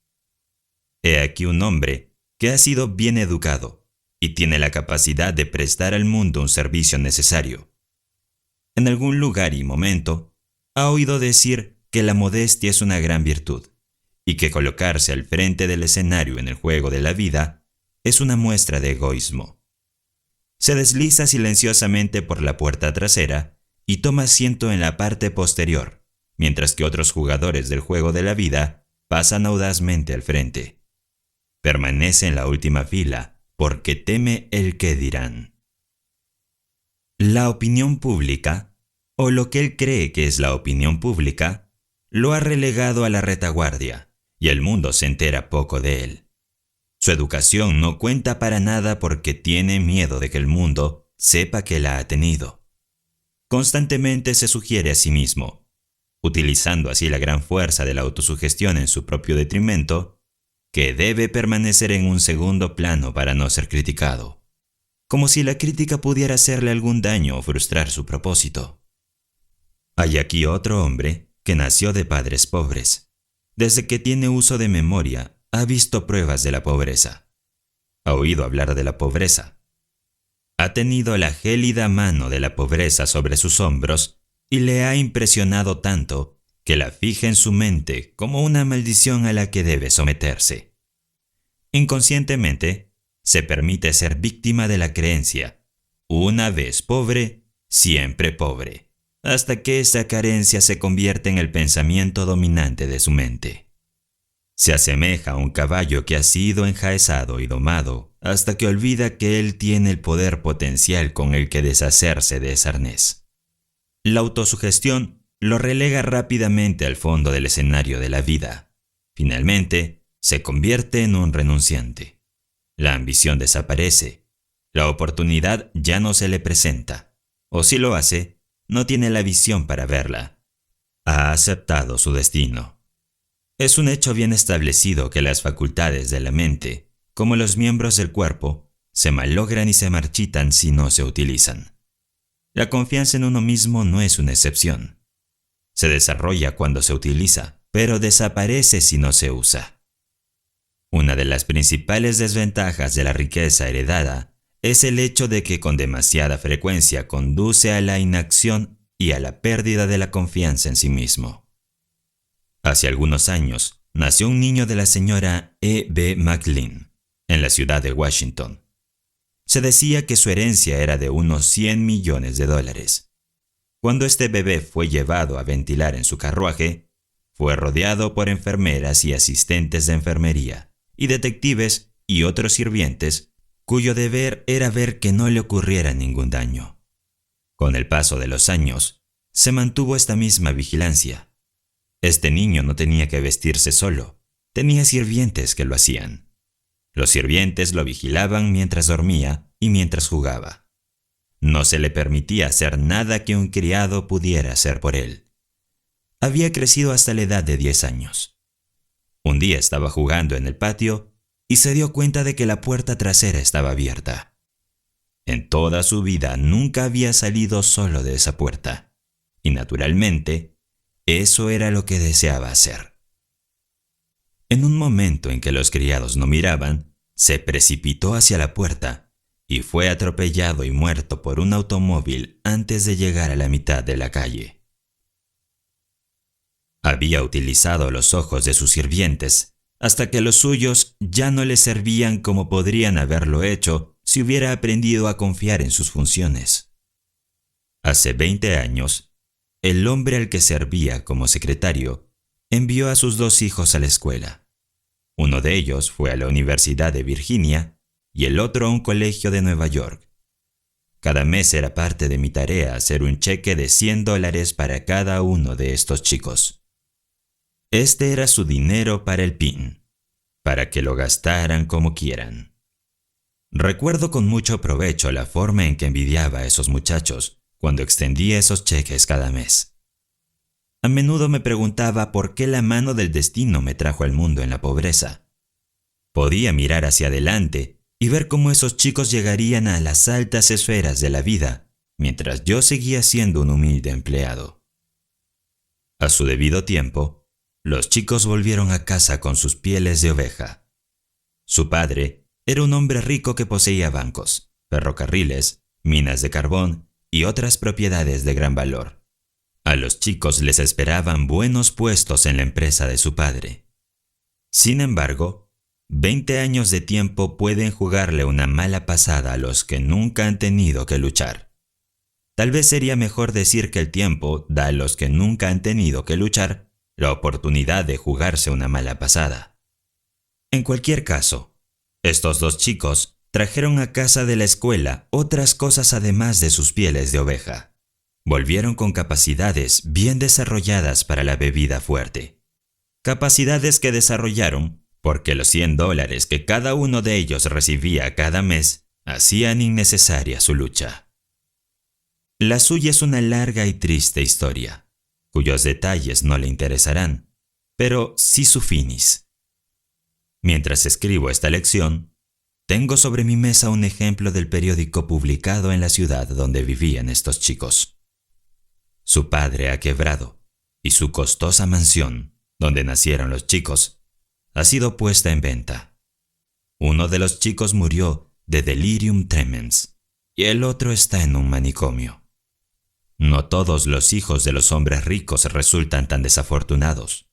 He aquí un hombre que ha sido bien educado y tiene la capacidad de prestar al mundo un servicio necesario. En algún lugar y momento, ha oído decir que la modestia es una gran virtud y que colocarse al frente del escenario en el juego de la vida es una muestra de egoísmo. Se desliza silenciosamente por la puerta trasera y toma asiento en la parte posterior, mientras que otros jugadores del juego de la vida pasan audazmente al frente. Permanece en la última fila porque teme el qué dirán. La opinión pública, o lo que él cree que es la opinión pública, lo ha relegado a la retaguardia y el mundo se entera poco de él. Su educación no cuenta para nada porque tiene miedo de que el mundo sepa que la ha tenido. Constantemente se sugiere a sí mismo, utilizando así la gran fuerza de la autosugestión en su propio detrimento, que debe permanecer en un segundo plano para no ser criticado, como si la crítica pudiera hacerle algún daño o frustrar su propósito. Hay aquí otro hombre que nació de padres pobres. Desde que tiene uso de memoria, ha visto pruebas de la pobreza. Ha oído hablar de la pobreza. Ha tenido la gélida mano de la pobreza sobre sus hombros y le ha impresionado tanto que la fija en su mente como una maldición a la que debe someterse. Inconscientemente, se permite ser víctima de la creencia: una vez pobre, siempre pobre, hasta que esa carencia se convierte en el pensamiento dominante de su mente. Se asemeja a un caballo que ha sido enjaezado y domado hasta que olvida que él tiene el poder potencial con el que deshacerse de ese arnés. La autosugestión lo relega rápidamente al fondo del escenario de la vida. Finalmente, se convierte en un renunciante. La ambición desaparece. La oportunidad ya no se le presenta. O si lo hace, no tiene la visión para verla. Ha aceptado su destino. Es un hecho bien establecido que las facultades de la mente, como los miembros del cuerpo, se malogran y se marchitan si no se utilizan. La confianza en uno mismo no es una excepción. Se desarrolla cuando se utiliza, pero desaparece si no se usa. Una de las principales desventajas de la riqueza heredada es el hecho de que con demasiada frecuencia conduce a la inacción y a la pérdida de la confianza en sí mismo. Hace algunos años, nació un niño de la señora E. B. McLean, en la ciudad de Washington. Se decía que su herencia era de unos $100 millones. Cuando este bebé fue llevado a ventilar en su carruaje, fue rodeado por enfermeras y asistentes de enfermería, y detectives y otros sirvientes, cuyo deber era ver que no le ocurriera ningún daño. Con el paso de los años, se mantuvo esta misma vigilancia. Este niño no tenía que vestirse solo, tenía sirvientes que lo hacían. Los sirvientes lo vigilaban mientras dormía y mientras jugaba. No se le permitía hacer nada que un criado pudiera hacer por él. Había crecido hasta la edad de 10 años. Un día estaba jugando en el patio y se dio cuenta de que la puerta trasera estaba abierta. En toda su vida nunca había salido solo de esa puerta, y naturalmente, eso era lo que deseaba hacer. En un momento en que los criados no miraban, se precipitó hacia la puerta y fue atropellado y muerto por un automóvil antes de llegar a la mitad de la calle. Había utilizado los ojos de sus sirvientes hasta que los suyos ya no le servían como podrían haberlo hecho si hubiera aprendido a confiar en sus funciones. Hace 20 años, el hombre al que servía como secretario envió a sus 2 hijos a la escuela. Uno de ellos fue a la Universidad de Virginia y el otro a un colegio de Nueva York. Cada mes era parte de mi tarea hacer un cheque de $100 para cada uno de estos chicos. Este era su dinero para el PIN, para que lo gastaran como quieran. Recuerdo con mucho provecho la forma en que envidiaba a esos muchachos cuando extendía esos cheques cada mes. A menudo me preguntaba por qué la mano del destino me trajo al mundo en la pobreza. Podía mirar hacia adelante y ver cómo esos chicos llegarían a las altas esferas de la vida, mientras yo seguía siendo un humilde empleado. A su debido tiempo, los chicos volvieron a casa con sus pieles de oveja. Su padre era un hombre rico que poseía bancos, ferrocarriles, minas de carbón y otras propiedades de gran valor. A los chicos les esperaban buenos puestos en la empresa de su padre. Sin embargo, 20 años de tiempo pueden jugarle una mala pasada a los que nunca han tenido que luchar. Tal vez sería mejor decir que el tiempo da a los que nunca han tenido que luchar la oportunidad de jugarse una mala pasada. En cualquier caso, estos 2 chicos trajeron a casa de la escuela otras cosas además de sus pieles de oveja. Volvieron con capacidades bien desarrolladas para la bebida fuerte. Capacidades que desarrollaron porque los $100 que cada uno de ellos recibía cada mes hacían innecesaria su lucha. La suya es una larga y triste historia, cuyos detalles no le interesarán, pero sí su finis. Mientras escribo esta lección, tengo sobre mi mesa un ejemplo del periódico publicado en la ciudad donde vivían estos chicos. Su padre ha quebrado y su costosa mansión, donde nacieron los chicos, ha sido puesta en venta. Uno de los chicos murió de delirium tremens y el otro está en un manicomio. No todos los hijos de los hombres ricos resultan tan desafortunados,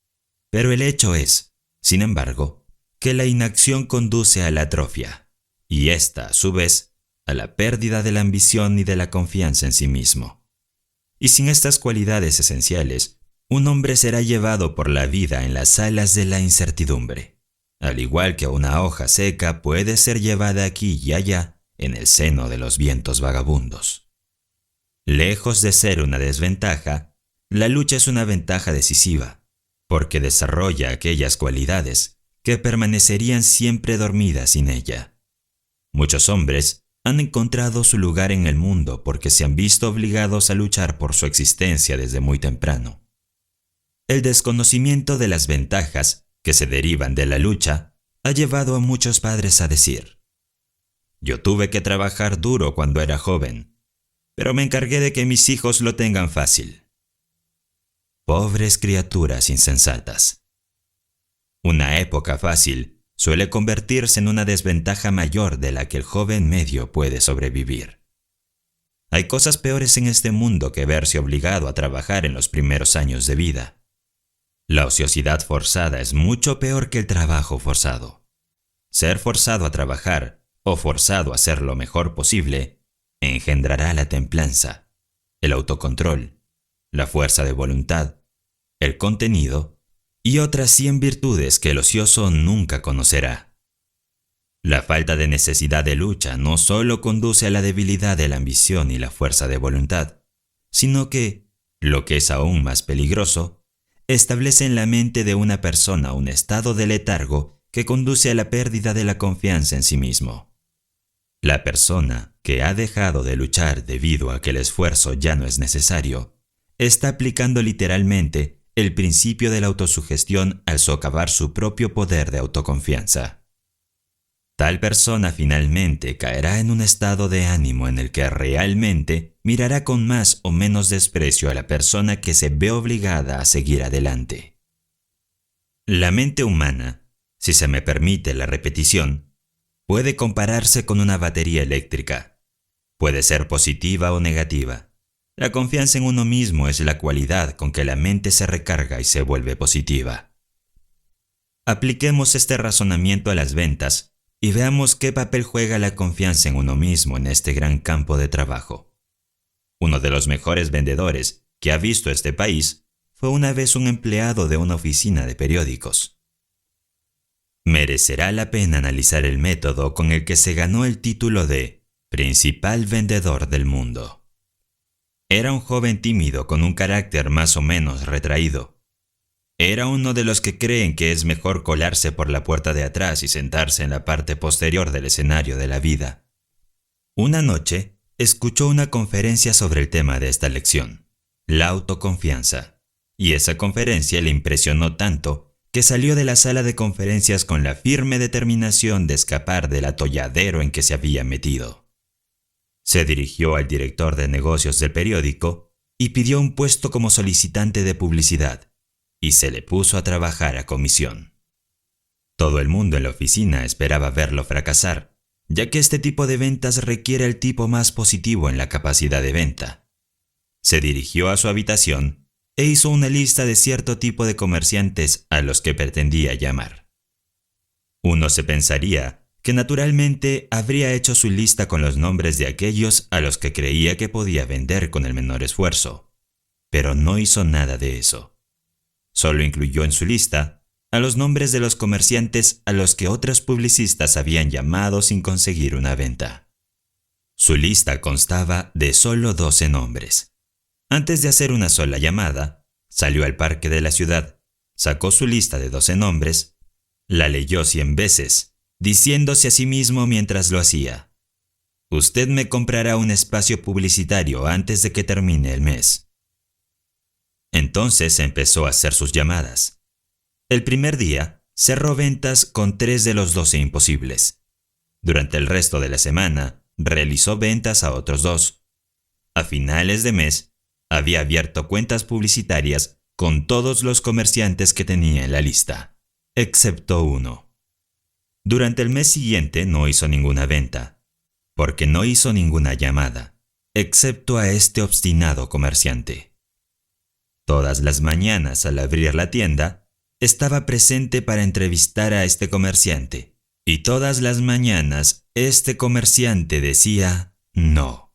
pero el hecho es, sin embargo, que la inacción conduce a la atrofia, y esta, a su vez, a la pérdida de la ambición y de la confianza en sí mismo. Y sin estas cualidades esenciales, un hombre será llevado por la vida en las alas de la incertidumbre, al igual que una hoja seca puede ser llevada aquí y allá en el seno de los vientos vagabundos. Lejos de ser una desventaja, la lucha es una ventaja decisiva, porque desarrolla aquellas cualidades que permanecerían siempre dormidas sin ella. Muchos hombres han encontrado su lugar en el mundo porque se han visto obligados a luchar por su existencia desde muy temprano. El desconocimiento de las ventajas que se derivan de la lucha ha llevado a muchos padres a decir: yo tuve que trabajar duro cuando era joven, pero me encargué de que mis hijos lo tengan fácil. Pobres criaturas insensatas. Una época fácil suele convertirse en una desventaja mayor de la que el joven medio puede sobrevivir. Hay cosas peores en este mundo que verse obligado a trabajar en los primeros años de vida. La ociosidad forzada es mucho peor que el trabajo forzado. Ser forzado a trabajar o forzado a hacer lo mejor posible engendrará la templanza, el autocontrol, la fuerza de voluntad, el contenido y otras 100 virtudes que el ocioso nunca conocerá. La falta de necesidad de lucha no solo conduce a la debilidad de la ambición y la fuerza de voluntad, sino que, lo que es aún más peligroso, establece en la mente de una persona un estado de letargo que conduce a la pérdida de la confianza en sí mismo. La persona que ha dejado de luchar debido a que el esfuerzo ya no es necesario, está aplicando literalmente el principio de la autosugestión al socavar su propio poder de autoconfianza. Tal persona finalmente caerá en un estado de ánimo en el que realmente mirará con más o menos desprecio a la persona que se ve obligada a seguir adelante. La mente humana, si se me permite la repetición, puede compararse con una batería eléctrica. Puede ser positiva o negativa. La confianza en uno mismo es la cualidad con que la mente se recarga y se vuelve positiva. Apliquemos este razonamiento a las ventas y veamos qué papel juega la confianza en uno mismo en este gran campo de trabajo. Uno de los mejores vendedores que ha visto este país fue una vez un empleado de una oficina de periódicos. Merecerá la pena analizar el método con el que se ganó el título de principal vendedor del mundo. Era un joven tímido con un carácter más o menos retraído. Era uno de los que creen que es mejor colarse por la puerta de atrás y sentarse en la parte posterior del escenario de la vida. Una noche, escuchó una conferencia sobre el tema de esta lección, la autoconfianza, y esa conferencia le impresionó tanto que salió de la sala de conferencias con la firme determinación de escapar del atolladero en que se había metido. Se dirigió al director de negocios del periódico y pidió un puesto como solicitante de publicidad, y se le puso a trabajar a comisión. Todo el mundo en la oficina esperaba verlo fracasar, ya que este tipo de ventas requiere el tipo más positivo en la capacidad de venta. Se dirigió a su habitación e hizo una lista de cierto tipo de comerciantes a los que pretendía llamar. Uno se pensaría que naturalmente habría hecho su lista con los nombres de aquellos a los que creía que podía vender con el menor esfuerzo, pero no hizo nada de eso. Solo incluyó en su lista a los nombres de los comerciantes a los que otros publicistas habían llamado sin conseguir una venta. Su lista constaba de solo 12 nombres. Antes de hacer una sola llamada, salió al parque de la ciudad, sacó su lista de 12 nombres, la leyó 100 veces, diciéndose a sí mismo mientras lo hacía: usted me comprará un espacio publicitario antes de que termine el mes. Entonces empezó a hacer sus llamadas. El primer día cerró ventas con 3 de los 12 imposibles. Durante el resto de la semana realizó ventas a otros 2. A finales de mes había abierto cuentas publicitarias con todos los comerciantes que tenía en la lista, excepto uno. Durante el mes siguiente no hizo ninguna venta, porque no hizo ninguna llamada, excepto a este obstinado comerciante. Todas las mañanas al abrir la tienda, estaba presente para entrevistar a este comerciante, y todas las mañanas este comerciante decía no.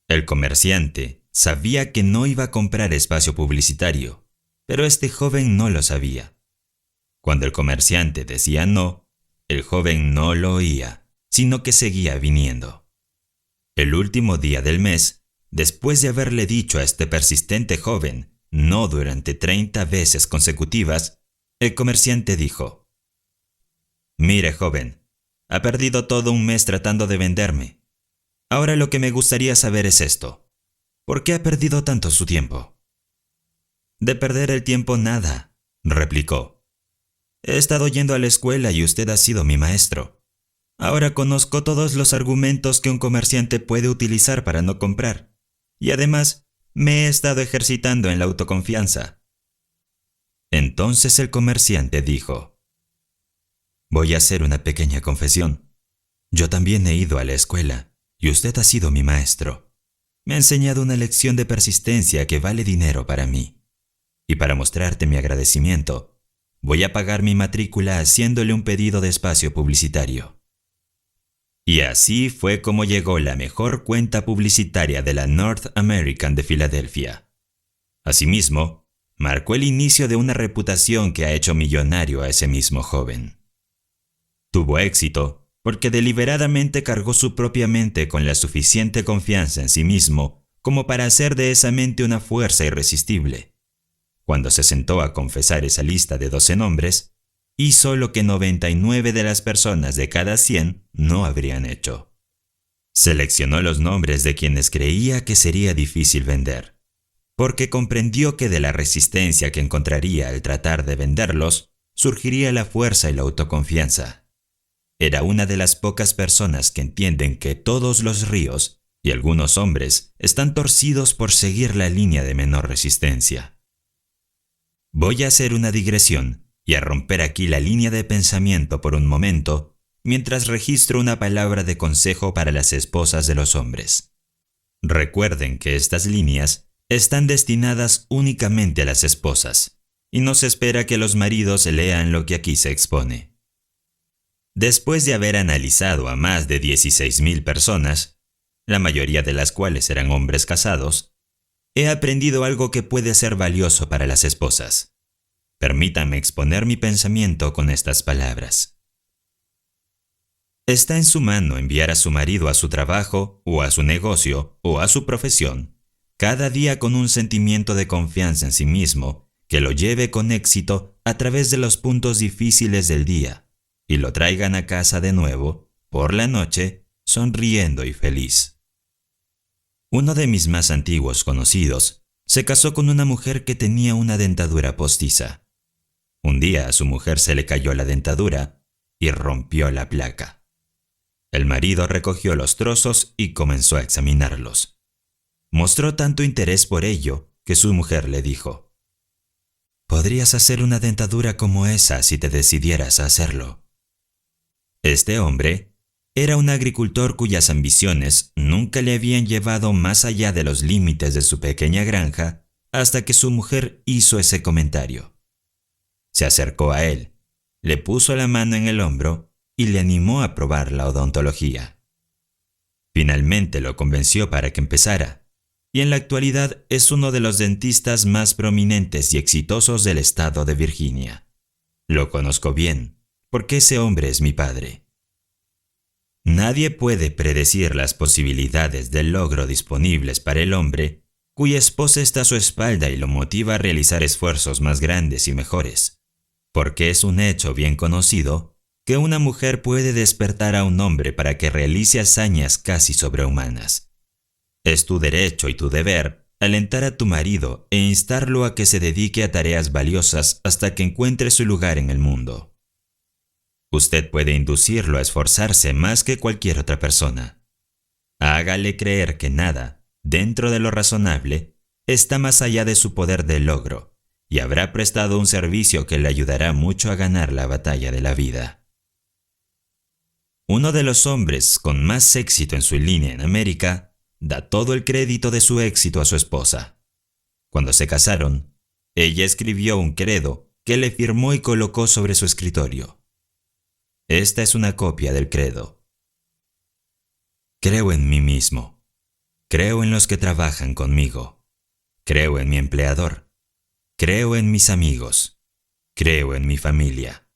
El comerciante sabía que no iba a comprar espacio publicitario, pero este joven no lo sabía. Cuando el comerciante decía no, el joven no lo oía, sino que seguía viniendo. El último día del mes, después de haberle dicho a este persistente joven no durante 30 veces consecutivas, el comerciante dijo: «Mire, joven, ha perdido todo un mes tratando de venderme. Ahora lo que me gustaría saber es esto. ¿Por qué ha perdido tanto su tiempo?» «De perder el tiempo nada», replicó. «He estado yendo a la escuela y usted ha sido mi maestro. Ahora conozco todos los argumentos que un comerciante puede utilizar para no comprar. Y además, me he estado ejercitando en la autoconfianza». Entonces el comerciante dijo: «Voy a hacer una pequeña confesión. Yo también he ido a la escuela y usted ha sido mi maestro. Me ha enseñado una lección de persistencia que vale dinero para mí. Y para mostrarte mi agradecimiento, voy a pagar mi matrícula haciéndole un pedido de espacio publicitario». Y así fue como llegó la mejor cuenta publicitaria de la North American de Filadelfia. Asimismo, marcó el inicio de una reputación que ha hecho millonario a ese mismo joven. Tuvo éxito porque deliberadamente cargó su propia mente con la suficiente confianza en sí mismo como para hacer de esa mente una fuerza irresistible. Cuando se sentó a confesar esa lista de 12 nombres, hizo lo que 99 de las personas de cada 100 no habrían hecho. Seleccionó los nombres de quienes creía que sería difícil vender, porque comprendió que de la resistencia que encontraría al tratar de venderlos, surgiría la fuerza y la autoconfianza. Era una de las pocas personas que entienden que todos los ríos y algunos hombres están torcidos por seguir la línea de menor resistencia. Voy a hacer una digresión y a romper aquí la línea de pensamiento por un momento, mientras registro una palabra de consejo para las esposas de los hombres. Recuerden que estas líneas están destinadas únicamente a las esposas, y no se espera que los maridos lean lo que aquí se expone. Después de haber analizado a más de 16,000 personas, la mayoría de las cuales eran hombres casados, he aprendido algo que puede ser valioso para las esposas. Permítanme exponer mi pensamiento con estas palabras. Está en su mano enviar a su marido a su trabajo, o a su negocio, o a su profesión, cada día con un sentimiento de confianza en sí mismo que lo lleve con éxito a través de los puntos difíciles del día y lo traigan a casa de nuevo, por la noche, sonriendo y feliz. Uno de mis más antiguos conocidos se casó con una mujer que tenía una dentadura postiza. Un día a su mujer se le cayó la dentadura y rompió la placa. El marido recogió los trozos y comenzó a examinarlos. Mostró tanto interés por ello que su mujer le dijo: «Podrías hacer una dentadura como esa si te decidieras a hacerlo». Este hombre era un agricultor cuyas ambiciones nunca le habían llevado más allá de los límites de su pequeña granja hasta que su mujer hizo ese comentario. Se acercó a él, le puso la mano en el hombro y le animó a probar la odontología. Finalmente lo convenció para que empezara, y en la actualidad es uno de los dentistas más prominentes y exitosos del estado de Virginia. Lo conozco bien, porque ese hombre es mi padre. Nadie puede predecir las posibilidades del logro disponibles para el hombre cuya esposa está a su espalda y lo motiva a realizar esfuerzos más grandes y mejores. Porque es un hecho bien conocido que una mujer puede despertar a un hombre para que realice hazañas casi sobrehumanas. Es tu derecho y tu deber alentar a tu marido e instarlo a que se dedique a tareas valiosas hasta que encuentre su lugar en el mundo. Usted puede inducirlo a esforzarse más que cualquier otra persona. Hágale creer que nada, dentro de lo razonable, está más allá de su poder de logro, y habrá prestado un servicio que le ayudará mucho a ganar la batalla de la vida. Uno de los hombres con más éxito en su línea en América da todo el crédito de su éxito a su esposa. Cuando se casaron, ella escribió un credo que le firmó y colocó sobre su escritorio. Esta es una copia del credo. Creo en mí mismo. Creo en los que trabajan conmigo. Creo en mi empleador. Creo en mis amigos. Creo en mi familia.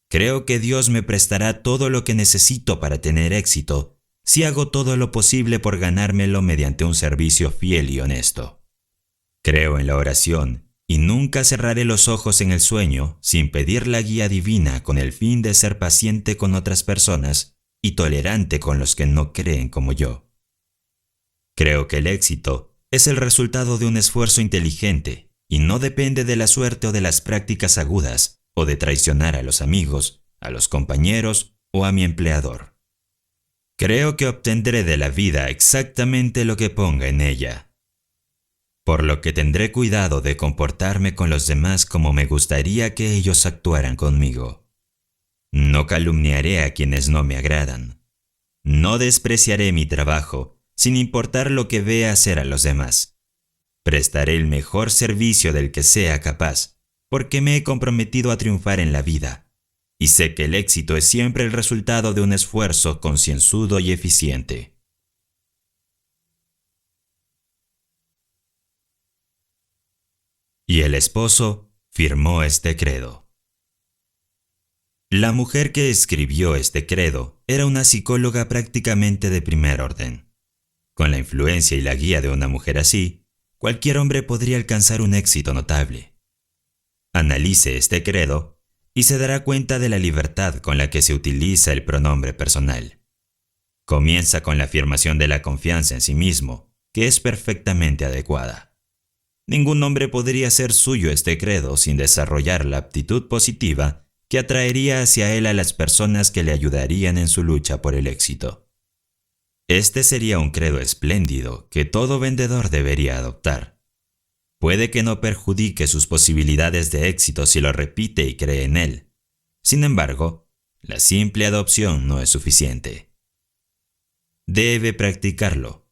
Creo que Dios me prestará todo lo que necesito para tener éxito si hago todo lo posible por ganármelo mediante un servicio fiel y honesto. Creo en la oración y nunca cerraré los ojos en el sueño sin pedir la guía divina con el fin de ser paciente con otras personas y tolerante con los que no creen como yo. Creo que el éxito es el resultado de un esfuerzo inteligente y no depende de la suerte o de las prácticas agudas o de traicionar a los amigos, a los compañeros o a mi empleador. Creo que obtendré de la vida exactamente lo que ponga en ella, por lo que tendré cuidado de comportarme con los demás como me gustaría que ellos actuaran conmigo. No calumniaré a quienes no me agradan. No despreciaré mi trabajo, sin importar lo que vea hacer a los demás. Prestaré el mejor servicio del que sea capaz, porque me he comprometido a triunfar en la vida, y sé que el éxito es siempre el resultado de un esfuerzo concienzudo y eficiente. Y el esposo firmó este credo. La mujer que escribió este credo era una psicóloga prácticamente de primer orden. Con la influencia y la guía de una mujer así, cualquier hombre podría alcanzar un éxito notable. Analice este credo y se dará cuenta de la libertad con la que se utiliza el pronombre personal. Comienza con la afirmación de la confianza en sí mismo, que es perfectamente adecuada. Ningún hombre podría hacer suyo este credo sin desarrollar la aptitud positiva que atraería hacia él a las personas que le ayudarían en su lucha por el éxito. Este sería un credo espléndido que todo vendedor debería adoptar. Puede que no perjudique sus posibilidades de éxito si lo repite y cree en él. Sin embargo, la simple adopción no es suficiente. Debe practicarlo.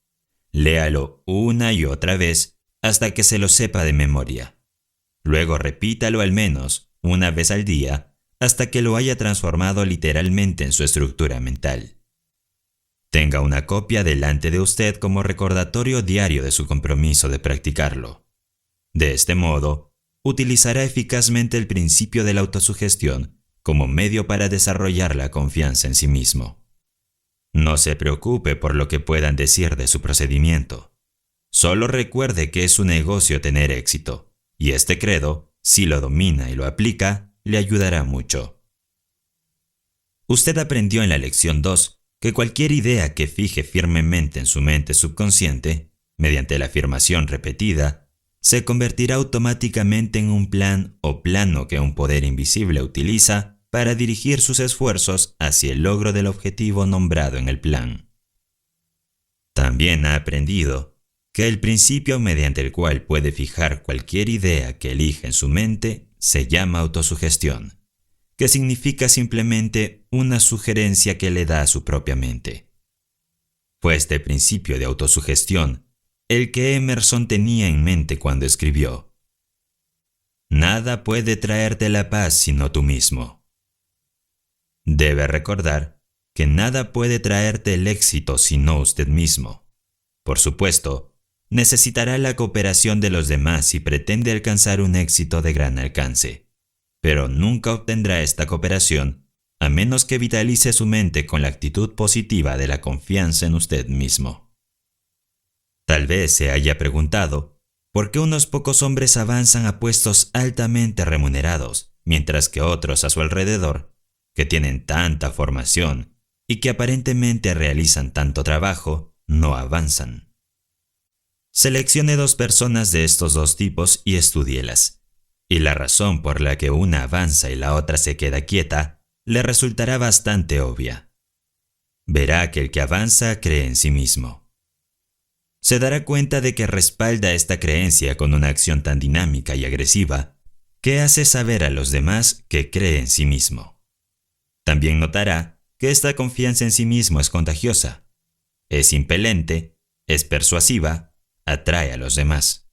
Léalo una y otra vez hasta que se lo sepa de memoria. Luego repítalo al menos una vez al día hasta que lo haya transformado literalmente en su estructura mental. Tenga una copia delante de usted como recordatorio diario de su compromiso de practicarlo. De este modo, utilizará eficazmente el principio de la autosugestión como medio para desarrollar la confianza en sí mismo. No se preocupe por lo que puedan decir de su procedimiento. Solo recuerde que es su negocio tener éxito, y este credo, si lo domina y lo aplica, le ayudará mucho. Usted aprendió en la lección 2 que cualquier idea que fije firmemente en su mente subconsciente, mediante la afirmación repetida, se convertirá automáticamente en un plan o plano que un poder invisible utiliza para dirigir sus esfuerzos hacia el logro del objetivo nombrado en el plan. También ha aprendido que el principio mediante el cual puede fijar cualquier idea que elija en su mente se llama autosugestión, que significa simplemente una sugerencia que le da a su propia mente. Fue este principio de autosugestión el que Emerson tenía en mente cuando escribió: Nada puede traerte la paz sino tú mismo. Debe recordar que nada puede traerte el éxito sino usted mismo. Por supuesto, necesitará la cooperación de los demás si pretende alcanzar un éxito de gran alcance, pero nunca obtendrá esta cooperación a menos que vitalice su mente con la actitud positiva de la confianza en usted mismo. Tal vez se haya preguntado por qué unos pocos hombres avanzan a puestos altamente remunerados, mientras que otros a su alrededor, que tienen tanta formación y que aparentemente realizan tanto trabajo, no avanzan. Seleccione 2 personas de estos 2 tipos y estúdielas, y la razón por la que una avanza y la otra se queda quieta le resultará bastante obvia. Verá que el que avanza cree en sí mismo. Se dará cuenta de que respalda esta creencia con una acción tan dinámica y agresiva que hace saber a los demás que cree en sí mismo. También notará que esta confianza en sí mismo es contagiosa, es impelente, es persuasiva, atrae a los demás.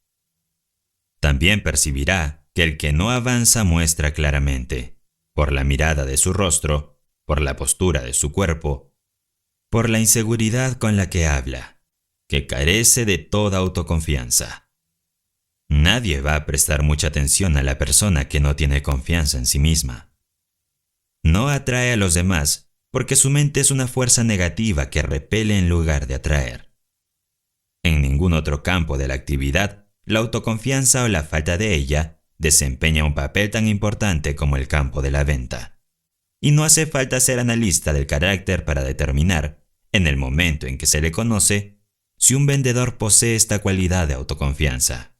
También percibirá que el que no avanza muestra claramente, por la mirada de su rostro, por la postura de su cuerpo, por la inseguridad con la que habla, que carece de toda autoconfianza. Nadie va a prestar mucha atención a la persona que no tiene confianza en sí misma. No atrae a los demás porque su mente es una fuerza negativa que repele en lugar de atraer. En ningún otro campo de la actividad, la autoconfianza o la falta de ella desempeña un papel tan importante como el campo de la venta. Y no hace falta ser analista del carácter para determinar, en el momento en que se le conoce, si un vendedor posee esta cualidad de autoconfianza.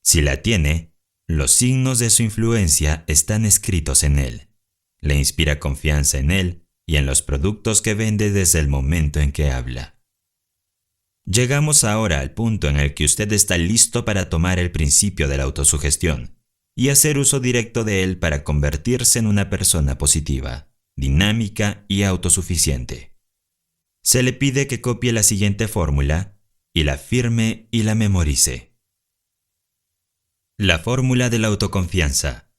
Si la tiene, los signos de su influencia están escritos en él. Le inspira confianza en él y en los productos que vende desde el momento en que habla. Llegamos ahora al punto en el que usted está listo para tomar el principio de la autosugestión y hacer uso directo de él para convertirse en una persona positiva, dinámica y autosuficiente. Se le pide que copie la siguiente fórmula y la firme y la memorice. La fórmula de la autoconfianza.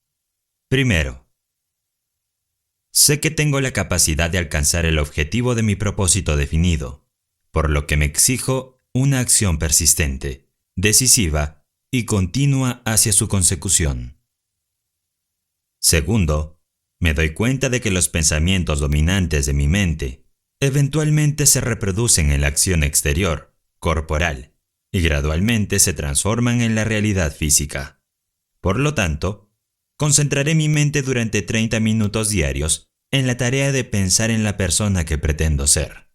Primero, sé que tengo la capacidad de alcanzar el objetivo de mi propósito definido, por lo que me exijo una acción persistente, decisiva y continua hacia su consecución. Segundo, me doy cuenta de que los pensamientos dominantes de mi mente eventualmente se reproducen en la acción exterior, corporal, y gradualmente se transforman en la realidad física. Por lo tanto, concentraré mi mente durante 30 minutos diarios en la tarea de pensar en la persona que pretendo ser,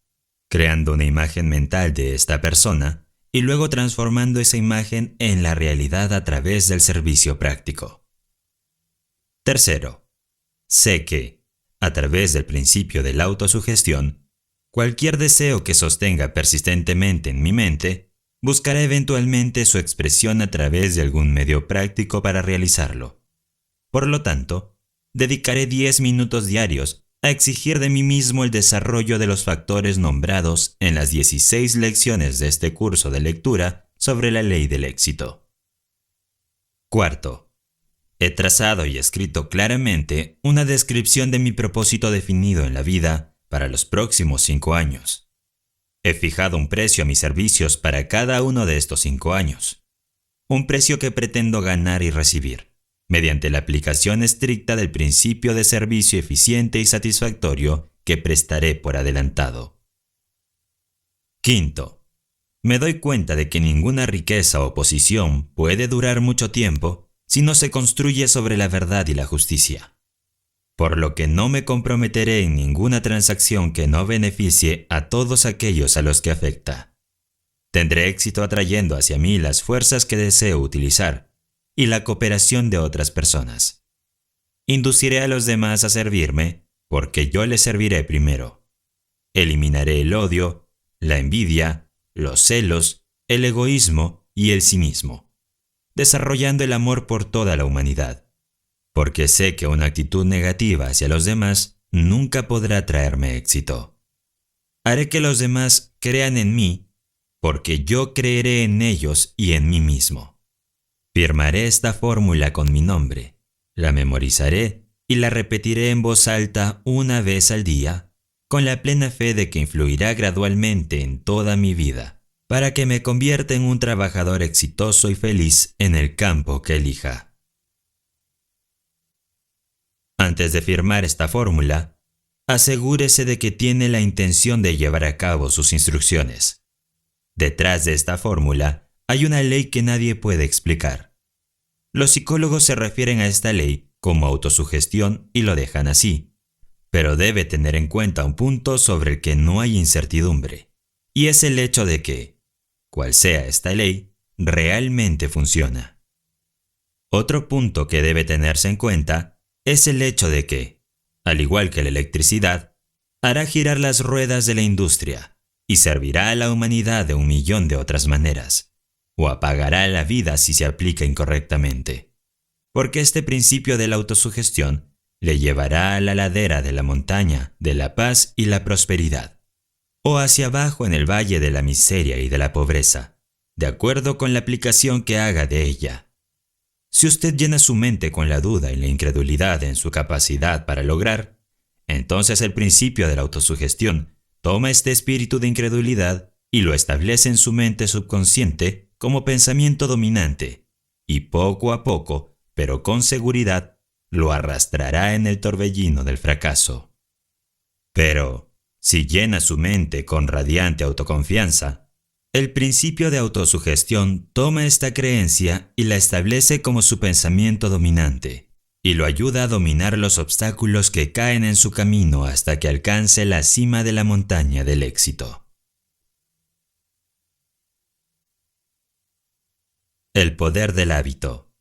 creando una imagen mental de esta persona y luego transformando esa imagen en la realidad a través del servicio práctico. Tercero, sé que, a través del principio de la autosugestión, cualquier deseo que sostenga persistentemente en mi mente buscará eventualmente su expresión a través de algún medio práctico para realizarlo. Por lo tanto, dedicaré 10 minutos diarios a exigir de mí mismo el desarrollo de los factores nombrados en las 16 lecciones de este curso de lectura sobre la ley del éxito. Cuarto, he trazado y escrito claramente una descripción de mi propósito definido en la vida para los próximos 5 años. He fijado un precio a mis servicios para cada uno de estos 5 años. Un precio que pretendo ganar y recibir, mediante la aplicación estricta del principio de servicio eficiente y satisfactorio que prestaré por adelantado. Quinto, me doy cuenta de que ninguna riqueza o posición puede durar mucho tiempo si no se construye sobre la verdad y la justicia. Por lo que no me comprometeré en ninguna transacción que no beneficie a todos aquellos a los que afecta. Tendré éxito atrayendo hacia mí las fuerzas que deseo utilizar y la cooperación de otras personas. Induciré a los demás a servirme porque yo les serviré primero. Eliminaré el odio, la envidia, los celos, el egoísmo y el cinismo, desarrollando el amor por toda la humanidad. Porque sé que una actitud negativa hacia los demás nunca podrá traerme éxito. Haré que los demás crean en mí, porque yo creeré en ellos y en mí mismo. Firmaré esta fórmula con mi nombre, la memorizaré y la repetiré en voz alta una vez al día, con la plena fe de que influirá gradualmente en toda mi vida, para que me convierta en un trabajador exitoso y feliz en el campo que elija. Antes de firmar esta fórmula, asegúrese de que tiene la intención de llevar a cabo sus instrucciones. Detrás de esta fórmula hay una ley que nadie puede explicar. Los psicólogos se refieren a esta ley como autosugestión y lo dejan así, pero debe tener en cuenta un punto sobre el que no hay incertidumbre, y es el hecho de que, cual sea esta ley, realmente funciona. Otro punto que debe tenerse en cuenta es el hecho de que, al igual que la electricidad, hará girar las ruedas de la industria y servirá a la humanidad de 1.000.000 de otras maneras, o apagará la vida si se aplica incorrectamente, porque este principio de la autosugestión le llevará a la ladera de la montaña de la paz y la prosperidad, o hacia abajo en el valle de la miseria y de la pobreza, de acuerdo con la aplicación que haga de ella. Si usted llena su mente con la duda y la incredulidad en su capacidad para lograr, entonces el principio de la autosugestión toma este espíritu de incredulidad y lo establece en su mente subconsciente como pensamiento dominante, y poco a poco, pero con seguridad, lo arrastrará en el torbellino del fracaso. Pero, si llena su mente con radiante autoconfianza, el principio de autosugestión toma esta creencia y la establece como su pensamiento dominante, y lo ayuda a dominar los obstáculos que caen en su camino hasta que alcance la cima de la montaña del éxito. El poder del hábito.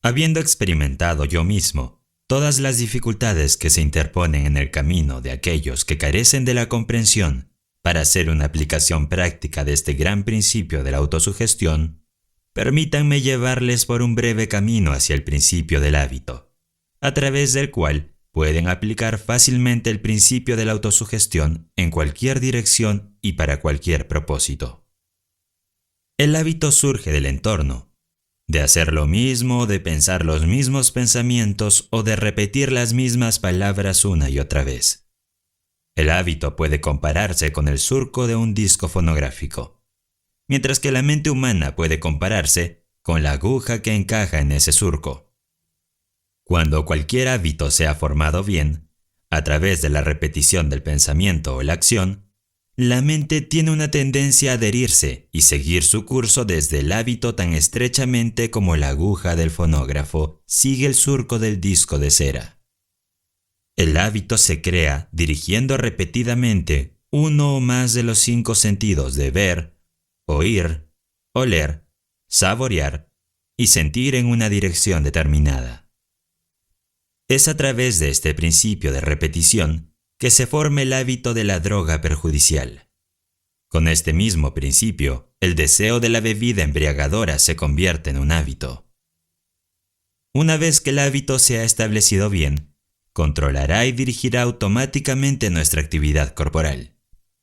Habiendo experimentado yo mismo todas las dificultades que se interponen en el camino de aquellos que carecen de la comprensión para hacer una aplicación práctica de este gran principio de la autosugestión, permítanme llevarles por un breve camino hacia el principio del hábito, a través del cual pueden aplicar fácilmente el principio de la autosugestión en cualquier dirección y para cualquier propósito. El hábito surge del entorno, de hacer lo mismo, de pensar los mismos pensamientos o de repetir las mismas palabras una y otra vez. El hábito puede compararse con el surco de un disco fonográfico, mientras que la mente humana puede compararse con la aguja que encaja en ese surco. Cuando cualquier hábito se ha formado bien, a través de la repetición del pensamiento o la acción, la mente tiene una tendencia a adherirse y seguir su curso desde el hábito tan estrechamente como la aguja del fonógrafo sigue el surco del disco de cera. El hábito se crea dirigiendo repetidamente uno o más de los 5 sentidos de ver, oír, oler, saborear y sentir en una dirección determinada. Es a través de este principio de repetición que se forma el hábito de la droga perjudicial. Con este mismo principio, el deseo de la bebida embriagadora se convierte en un hábito. Una vez que el hábito se ha establecido bien, controlará y dirigirá automáticamente nuestra actividad corporal,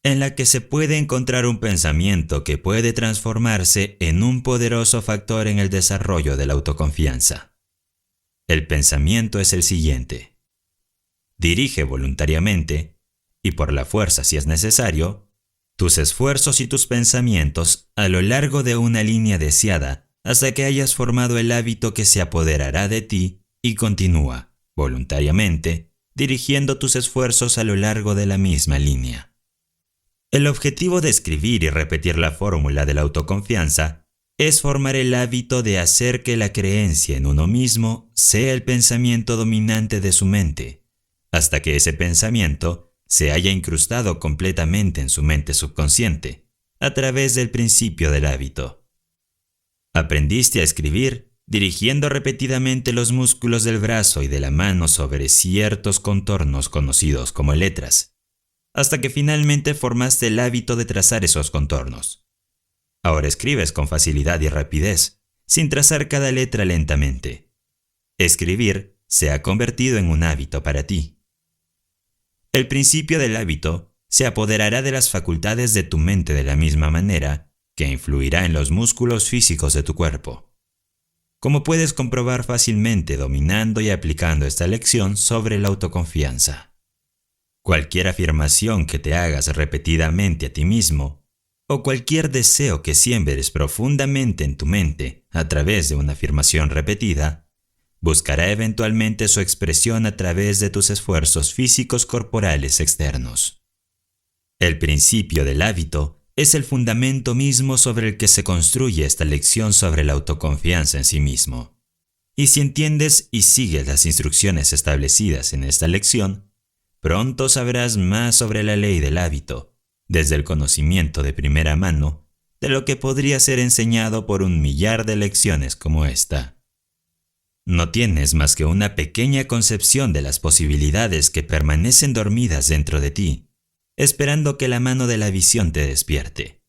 en la que se puede encontrar un pensamiento que puede transformarse en un poderoso factor en el desarrollo de la autoconfianza. El pensamiento es el siguiente: dirige voluntariamente, y por la fuerza si es necesario, tus esfuerzos y tus pensamientos a lo largo de una línea deseada hasta que hayas formado el hábito que se apoderará de ti y continúa voluntariamente, dirigiendo tus esfuerzos a lo largo de la misma línea. El objetivo de escribir y repetir la fórmula de la autoconfianza es formar el hábito de hacer que la creencia en uno mismo sea el pensamiento dominante de su mente, hasta que ese pensamiento se haya incrustado completamente en su mente subconsciente, a través del principio del hábito. Aprendiste a escribir dirigiendo repetidamente los músculos del brazo y de la mano sobre ciertos contornos conocidos como letras, hasta que finalmente formaste el hábito de trazar esos contornos. Ahora escribes con facilidad y rapidez, sin trazar cada letra lentamente. Escribir se ha convertido en un hábito para ti. El principio del hábito se apoderará de las facultades de tu mente de la misma manera que influirá en los músculos físicos de tu cuerpo, como puedes comprobar fácilmente dominando y aplicando esta lección sobre la autoconfianza. Cualquier afirmación que te hagas repetidamente a ti mismo, o cualquier deseo que siembres profundamente en tu mente a través de una afirmación repetida, buscará eventualmente su expresión a través de tus esfuerzos físicos corporales externos. El principio del hábito es el fundamento mismo sobre el que se construye esta lección sobre la autoconfianza en sí mismo. Y si entiendes y sigues las instrucciones establecidas en esta lección, pronto sabrás más sobre la ley del hábito, desde el conocimiento de primera mano, de lo que podría ser enseñado por 1.000.000 de lecciones como esta. No tienes más que una pequeña concepción de las posibilidades que permanecen dormidas dentro de ti, esperando que la mano de la visión te despierte,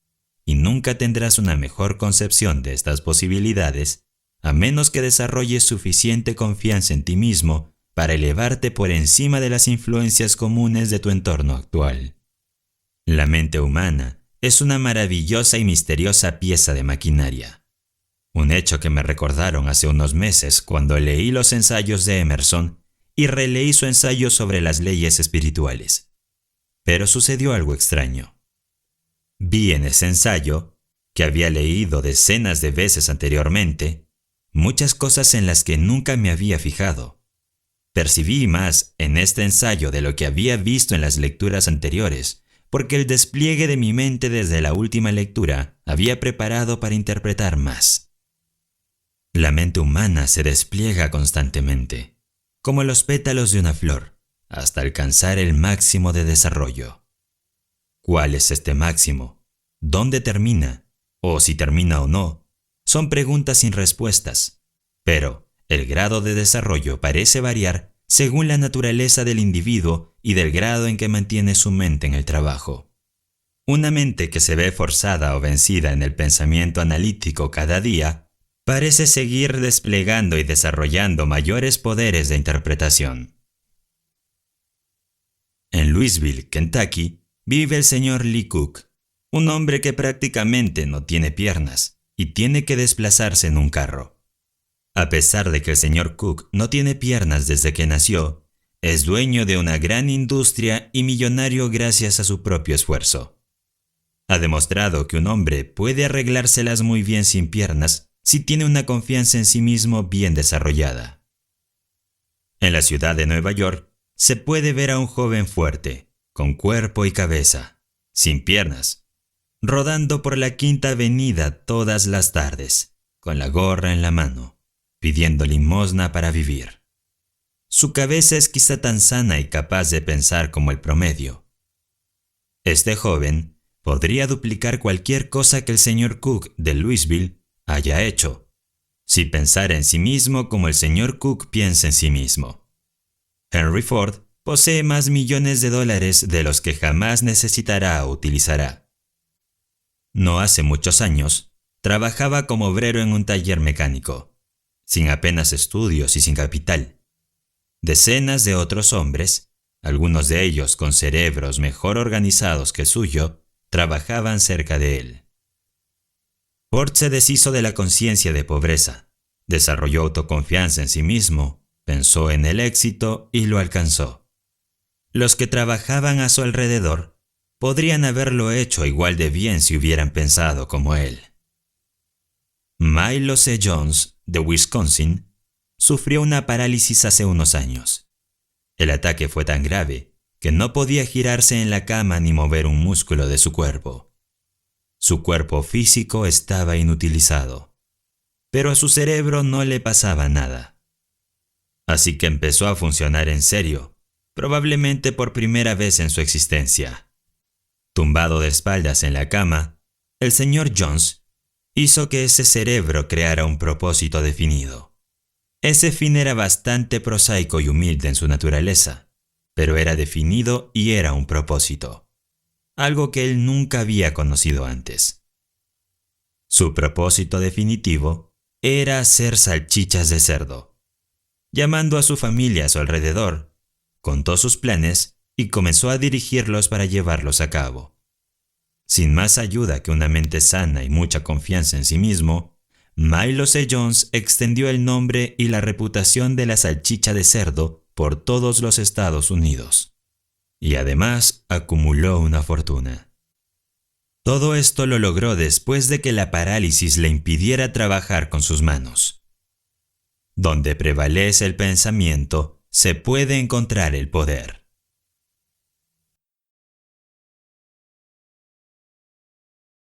y nunca tendrás una mejor concepción de estas posibilidades a menos que desarrolles suficiente confianza en ti mismo para elevarte por encima de las influencias comunes de tu entorno actual. La mente humana es una maravillosa y misteriosa pieza de maquinaria. un hecho que me recordaron hace unos meses cuando leí los ensayos de Emerson y releí su ensayo sobre las leyes espirituales. Pero sucedió algo extraño. Vi en ese ensayo, que había leído decenas de veces anteriormente, muchas cosas en las que nunca me había fijado. Percibí más en este ensayo de lo que había visto en las lecturas anteriores, porque el despliegue de mi mente desde la última lectura había preparado para interpretar más. La mente humana se despliega constantemente, como los pétalos de una flor, hasta alcanzar el máximo de desarrollo. ¿Cuál es este máximo? ¿Dónde termina? O si termina o no, son preguntas sin respuestas. Pero el grado de desarrollo parece variar según la naturaleza del individuo y del grado en que mantiene su mente en el trabajo. Una mente que se ve forzada o vencida en el pensamiento analítico cada día, parece seguir desplegando y desarrollando mayores poderes de interpretación. En Louisville, Kentucky, vive el señor Lee Cook, un hombre que prácticamente no tiene piernas y tiene que desplazarse en un carro. A pesar de que el señor Cook no tiene piernas desde que nació, es dueño de una gran industria y millonario gracias a su propio esfuerzo. Ha demostrado que un hombre puede arreglárselas muy bien sin piernas si tiene una confianza en sí mismo bien desarrollada. En la ciudad de Nueva York se puede ver a un joven fuerte, con cuerpo y cabeza, sin piernas, rodando por la Quinta Avenida todas las tardes, con la gorra en la mano, pidiendo limosna para vivir. Su cabeza es quizá tan sana y capaz de pensar como el promedio. Este joven podría duplicar cualquier cosa que el señor Cook de Louisville haya hecho, si pensara en sí mismo como el señor Cook piensa en sí mismo. Henry Ford posee más millones de dólares de los que jamás necesitará o utilizará. No hace muchos años, trabajaba como obrero en un taller mecánico, sin apenas estudios y sin capital. Decenas de otros hombres, algunos de ellos con cerebros mejor organizados que el suyo, trabajaban cerca de él. Ford se deshizo de la conciencia de pobreza, desarrolló autoconfianza en sí mismo, pensó en el éxito y lo alcanzó. Los que trabajaban a su alrededor podrían haberlo hecho igual de bien si hubieran pensado como él. Milo C. Jones, de Wisconsin, sufrió una parálisis hace unos años. El ataque fue tan grave que no podía girarse en la cama ni mover un músculo de su cuerpo. Su cuerpo físico estaba inutilizado, pero a su cerebro no le pasaba nada. Así que empezó a funcionar en serio, probablemente por primera vez en su existencia. Tumbado de espaldas en la cama, el señor Jones hizo que ese cerebro creara un propósito definido. Ese fin era bastante prosaico y humilde en su naturaleza, pero era definido y era un propósito, algo que él nunca había conocido antes. Su propósito definitivo era hacer salchichas de cerdo. Llamando a su familia a su alrededor, contó sus planes y comenzó a dirigirlos para llevarlos a cabo. Sin más ayuda que una mente sana y mucha confianza en sí mismo, Milo C. Jones extendió el nombre y la reputación de la salchicha de cerdo por todos los Estados Unidos. Y además acumuló una fortuna. Todo esto lo logró después de que la parálisis le impidiera trabajar con sus manos. Donde prevalece el pensamiento, se puede encontrar el poder.